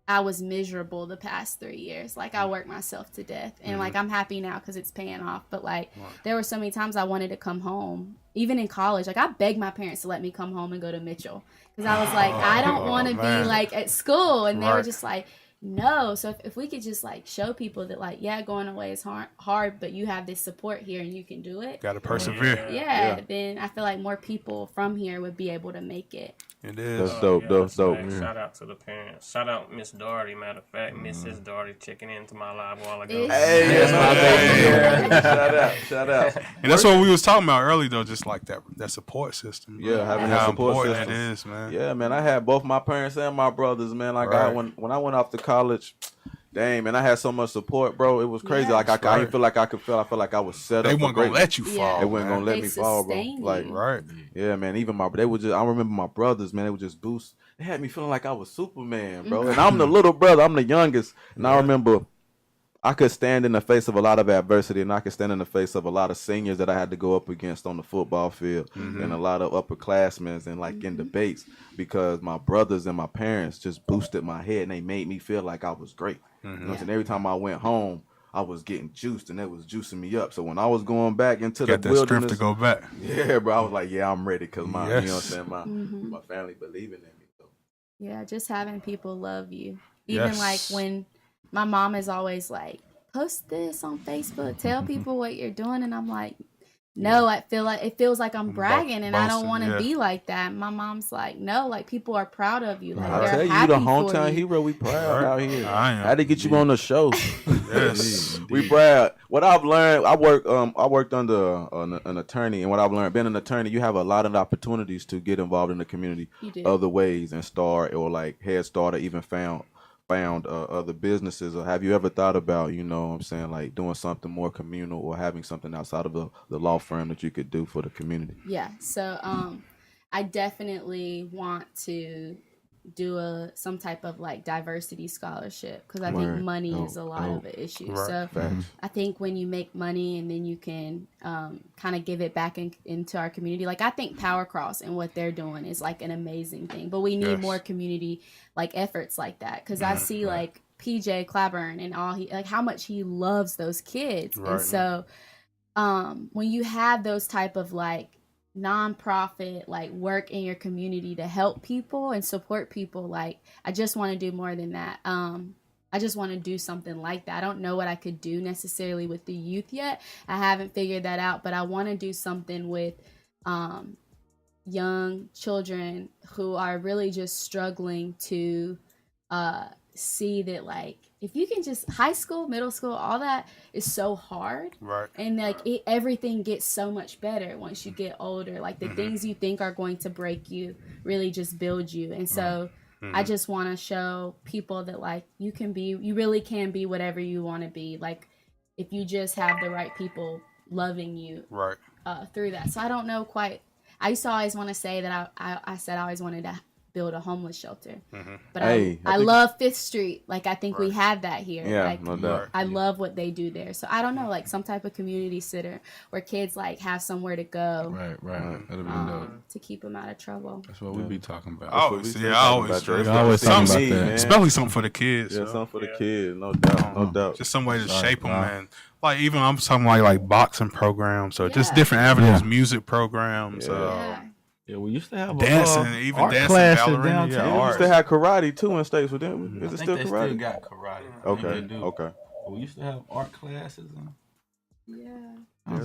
I was miserable the past 3 years. Like, I worked myself to death. And, like, I'm happy now because it's paying off. But, like, there were so many times I wanted to come home. Even in college, like, I begged my parents to let me come home and go to Mitchell. Because I was like, I don't want to be, like, at school. And they were just like, no. So if we could just, like, show people that, like, yeah, going away is hard, but you have this support here and you can do it. Gotta persevere. Yeah, then I feel like more people from here would be able to make it. It is. That's dope. That's dope. Shout out to the parents. Shout out Miss Darty. Matter of fact, Mrs. Darty checking into my live a while ago. Hey, that's my baby. Shout out. And that's what we was talking about earlier, though. Just like that support system. Yeah, having that how support important system. it is, man. Yeah, man. I had both my parents and my brothers, man. Like when I went off to college, dang, man, I had so much support, bro. It was crazy. Yeah. Like I didn't feel like I felt like I was set up. They weren't gonna let you fall. They weren't gonna let They me fall, bro. sustain Like, you. Right. yeah, man. Even I remember my brothers, man. They would just boost. They had me feeling like I was Superman, bro. And I'm the little brother. I'm the youngest. And I remember I could stand in the face of a lot of adversity, and I could stand in the face of a lot of seniors that I had to go up against on the football field, and a lot of upperclassmen and like in debates, because my brothers and my parents just boosted my head and they made me feel like I was great. You know what I'm saying? Every time I went home, I was getting juiced, and it was juicing me up. So when I was going back into Got the that wilderness, strength to go back. yeah, bro, I was like, yeah, I'm ready, because my, you know what I'm Yes. saying, my family believing in me. So. Yeah, just having people love you. Even like when my mom is always like, post this on Facebook, tell people what you're doing, and I'm like, no, I feel like it feels like I'm bragging, and I don't want to be like that. My mom's like, no, like people are proud of you. Like I they're tell you, happy the for hometown you. hero. We proud out here. I am. Had to get you on the show. Yes. We proud. What I've learned, I worked under an attorney, and what I've learned, being an attorney, you have a lot of opportunities to get involved in the community You do. other ways and start or like head start or even found other businesses. Or have you ever thought about, you know what I'm saying, like doing something more communal or having something outside of the law firm that you could do for the community? Yeah. So I definitely want to do some type of like diversity scholarship, because I think money is a lot of the issue. So I think when you make money and then you can kind of give it back into our community, like I think Power Cross and what they're doing is like an amazing thing, but we need more community like efforts like that, because I see like PJ Claiborne and how much he loves those kids. And so when you have those type of like nonprofit like work in your community to help people and support people, like I just want to do more than that. I just want to do something like that. I don't know what I could do necessarily with the youth yet. I haven't figured that out, but I want to do something with young children who are really just struggling to see that, like, if you can just high school, middle school, all that is so hard. Right. And like everything gets so much better once you get older. Like the things you think are going to break you really just build you. And so I just want to show people that like you really can be whatever you want to be. Like if you just have the right people loving you through that. So I don't know quite. I used to always want to say that I said I always wanted to build a homeless shelter, but I love Fifth Street. Like I think we have that here. Yeah, like, no doubt. I love what they do there. So I don't know, like some type of community center where kids like have somewhere to go. Right. That'll be dope. To keep them out of trouble. That's what we be talking about. I always talking about that. Especially something for the kids. Yeah, something for the kids, no doubt, no doubt. Just some way to shape them, man. Like even I'm talking like boxing programs, or just different avenues, music programs. Yeah, we used to have dancing, even art dancing, classes ballerina, downtown. We used to have karate too in states with them. Is it still they karate? still got karate. Okay. We used to have art classes. Yeah.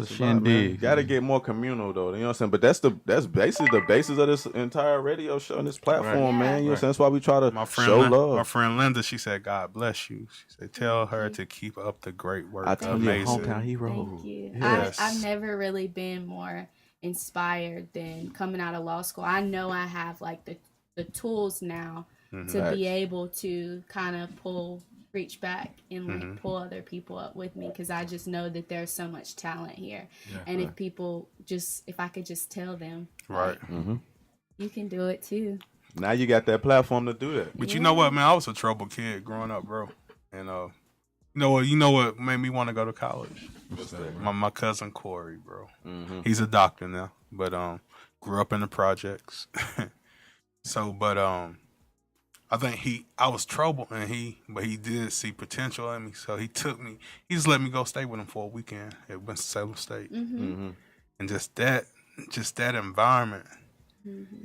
Shindig. Got to get more communal though. You know what I'm saying? But that's basically the basis of this entire radio show and this platform, man. You know what I'm saying? That's why we try to show love. My friend Linda, she said, "God bless you." She said, "Tell her to keep up the great work." I told you, amazing. hometown hero. Thank you. Yes. I've never really been more inspired than coming out of law school. I know I have like the tools now to be able to kind of reach back and like pull other people up with me, because I just know that there's so much talent here. And if I could just tell them, like, you can do it too. Now you got that platform to do that. But you know what, man? I was a troubled kid growing up, bro. And you know what made me want to go to college? My cousin Corey, bro. He's a doctor now, but grew up in the projects. I think I was troubled, but he did see potential in me, so he took me. He just let me go stay with him for a weekend at Winston-Salem State, and just that environment,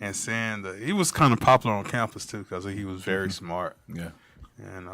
and seeing he was kind of popular on campus too, because he was very smart. Yeah, and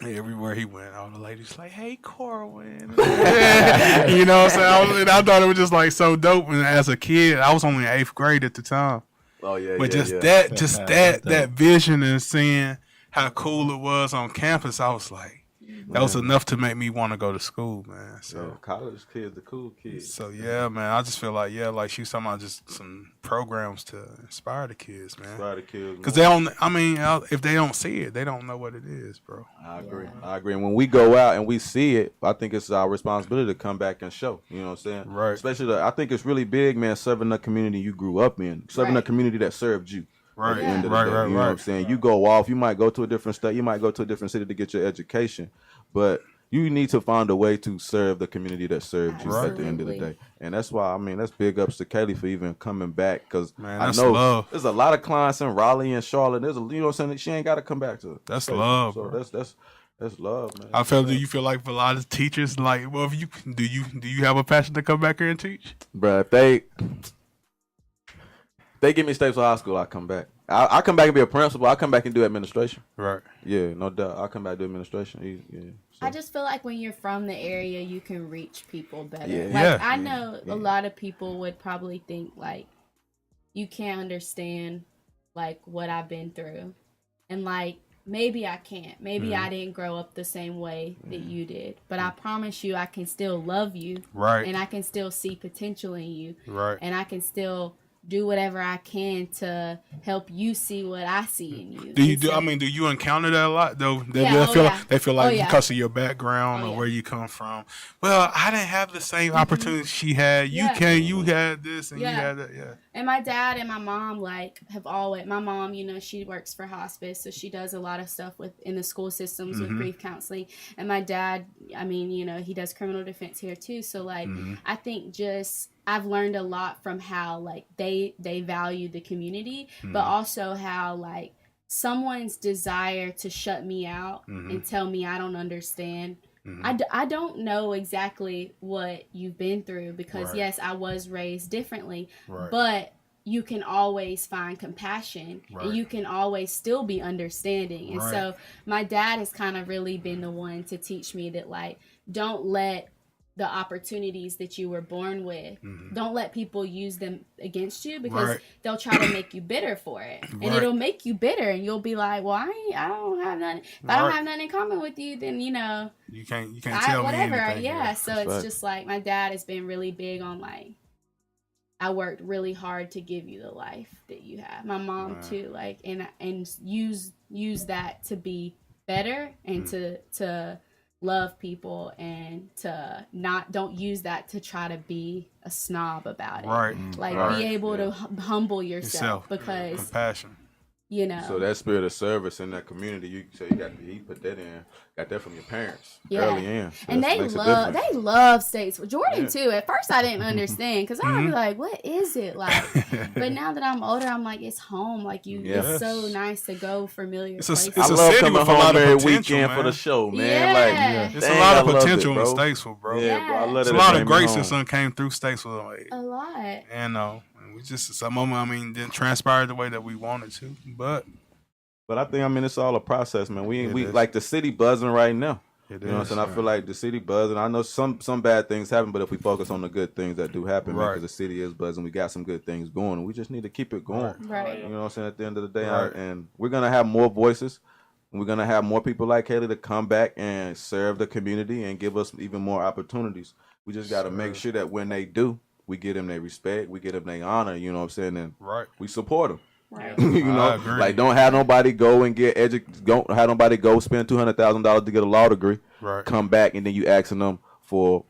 everywhere he went, all the ladies like, "Hey, Corwin," you know what I'm saying? I thought it was just like so dope. And as a kid, I was only in 8th grade at the time. Oh yeah, but that vision and seeing how cool it was on campus, I was like, that was enough to make me want to go to school, man. So college kids, the cool kids. So yeah, man, I just feel like like she was talking about just some programs to inspire the kids, man. Inspire the kids, because they don't. I mean, if they don't see it, they don't know what it is, bro. I agree. And when we go out and we see it, I think it's our responsibility to come back and show. You know what I'm saying? Right. Especially, I think it's really big, man. Serving the community you grew up in, serving the community that served you. Right. You know what I'm saying? You go off. You might go to a different state. You might go to a different city to get your education, but you need to find a way to serve the community that served you at the end of the day. And that's why, I mean, that's big ups to Kaleigh for even coming back, because I know there's a lot of clients in Raleigh and Charlotte. You know what I'm saying? She ain't got to come back to. That's love, so bro. That's love, man. Do you feel like for a lot of teachers, like, well, if do you have a passion to come back here and teach? Bruh, if they give me Statesville High School, I come back. I come back and be a principal. I come back and do administration. Right. Yeah, no doubt. I'll come back and do administration. Yeah. So. I just feel like when you're from the area, you can reach people better. Yeah. Like, I know a lot of people would probably think, like, you can't understand, like, what I've been through. And, like, maybe I can't. Maybe I didn't grow up the same way that you did. But I promise you, I can still love you. Right. And I can still see potential in you. Right. And I can still do whatever I can to help you see what I see in you. Do you encounter that a lot though? They feel like because of your background or where you come from. Well, I didn't have the same opportunities she had. You had this and you had that. Yeah. And my dad and my mom have always. My mom, she works for hospice, so she does a lot of stuff in the school systems with grief counseling. And my dad, he does criminal defense here too. So I think I've learned a lot from how they value the community, but also how someone's desire to shut me out and tell me I don't understand. I don't know exactly what you've been through because yes, I was raised differently, but you can always find compassion and you can always still be understanding. And so my dad has kind of really been the one to teach me that don't let the opportunities that you were born with, don't let people use them against you because they'll try to make you bitter for it. And it'll make you bitter and you'll be like, well, I don't have nothing. If I don't have nothing in common with you, then, you can't tell whatever. me anything. Yeah. So it's just my dad has been really big on I worked really hard to give you the life that you have. My mom too, and use that to be better and to love people and to don't use that to try to be a snob about it. Be able to humble yourself because compassion. So that spirit of service in that community, you put that in, got that from your parents early in. So and they love states. Jordan too. At first I didn't understand because I would be like, what is it like? But now that I'm older, I'm like, it's home. It's so nice to go familiar places. It's I a love city coming with a home lot of every potential, weekend man. for the show, man. Yeah. It's a lot of potential in Statesville, bro. Yeah, bro. I love It's it. a lot of grace that came through Statesville. A lot. And we just some of them, didn't transpire the way that we wanted to, but I think it's all a process, man. We like the city buzzing right now. It you know what I'm saying? I feel like the city buzzing. I know some bad things happen, but if we focus on the good things that do happen, because the city is buzzing, we got some good things going, and we just need to keep it going. Right. You know what I'm saying? At the end of the day, and we're gonna have more voices. We're gonna have more people like Kaleigh to come back and serve the community and give us even more opportunities. We just got to make sure that when they do, we give them their respect, we give them their honor. You know what I'm saying? And we support them. Right. Don't have nobody go and don't have nobody go spend $200,000 to get a law degree. Right. Come back and then you asking them I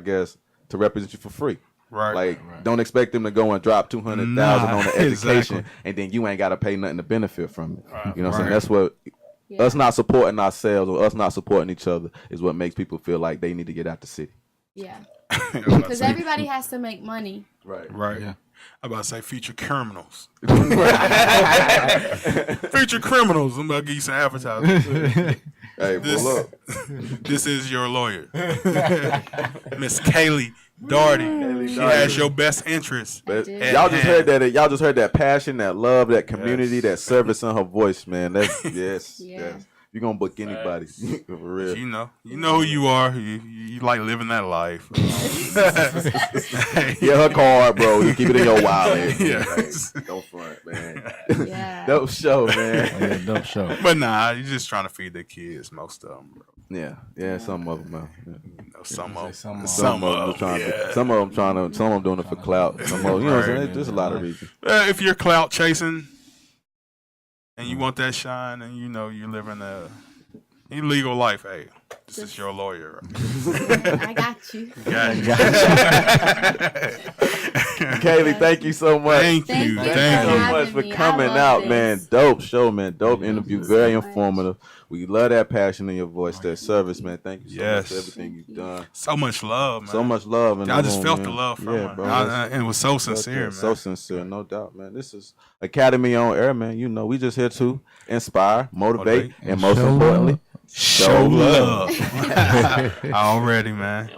guess to represent you for free. Right. Don't expect them to go and drop $200,000 on the education and then you ain't got to pay nothing to benefit from it. Right. You know what I'm saying? That's what us not supporting ourselves or us not supporting each other is what makes people feel like they need to get out the city. Yeah. Because everybody has to make money. Right. Yeah. I'm about to say future criminals. Future criminals. I'm about to give you some advertising. Hey, pull up. This is your lawyer, Miss Kaleigh Darty. She has your best interest. Y'all just heard that. Y'all just heard that passion, that love, that community, that service in her voice, man. That's yes. You're gonna book anybody for real. You know who you are. You like living that life. Get her card, bro. You keep it in your wallet. Don't front, man. Yeah. Dope show, man. Dope show. But nah, you're just trying to feed the kids, most of them, bro. Yeah, some of them, man. Some of them. Some of them doing it for clout. Some of them, you know what I'm saying? There's a lot of reasons. If you're clout chasing and you want that shine, and you're living a illegal life, hey, this is your lawyer. I got you. Kaleigh, thank you so much. Thank you so much for coming out, man. Dope show, man. Dope interview. Very informative. We love that passion in your voice, that service, man. Thank you so much for everything you've done. So much love, man. So much love. I just felt the love from her. Bro, and it was so sincere, man. So sincere, no doubt, man. This is Academy on Air, man. We just here to inspire, motivate, and most importantly, show love. Already, man.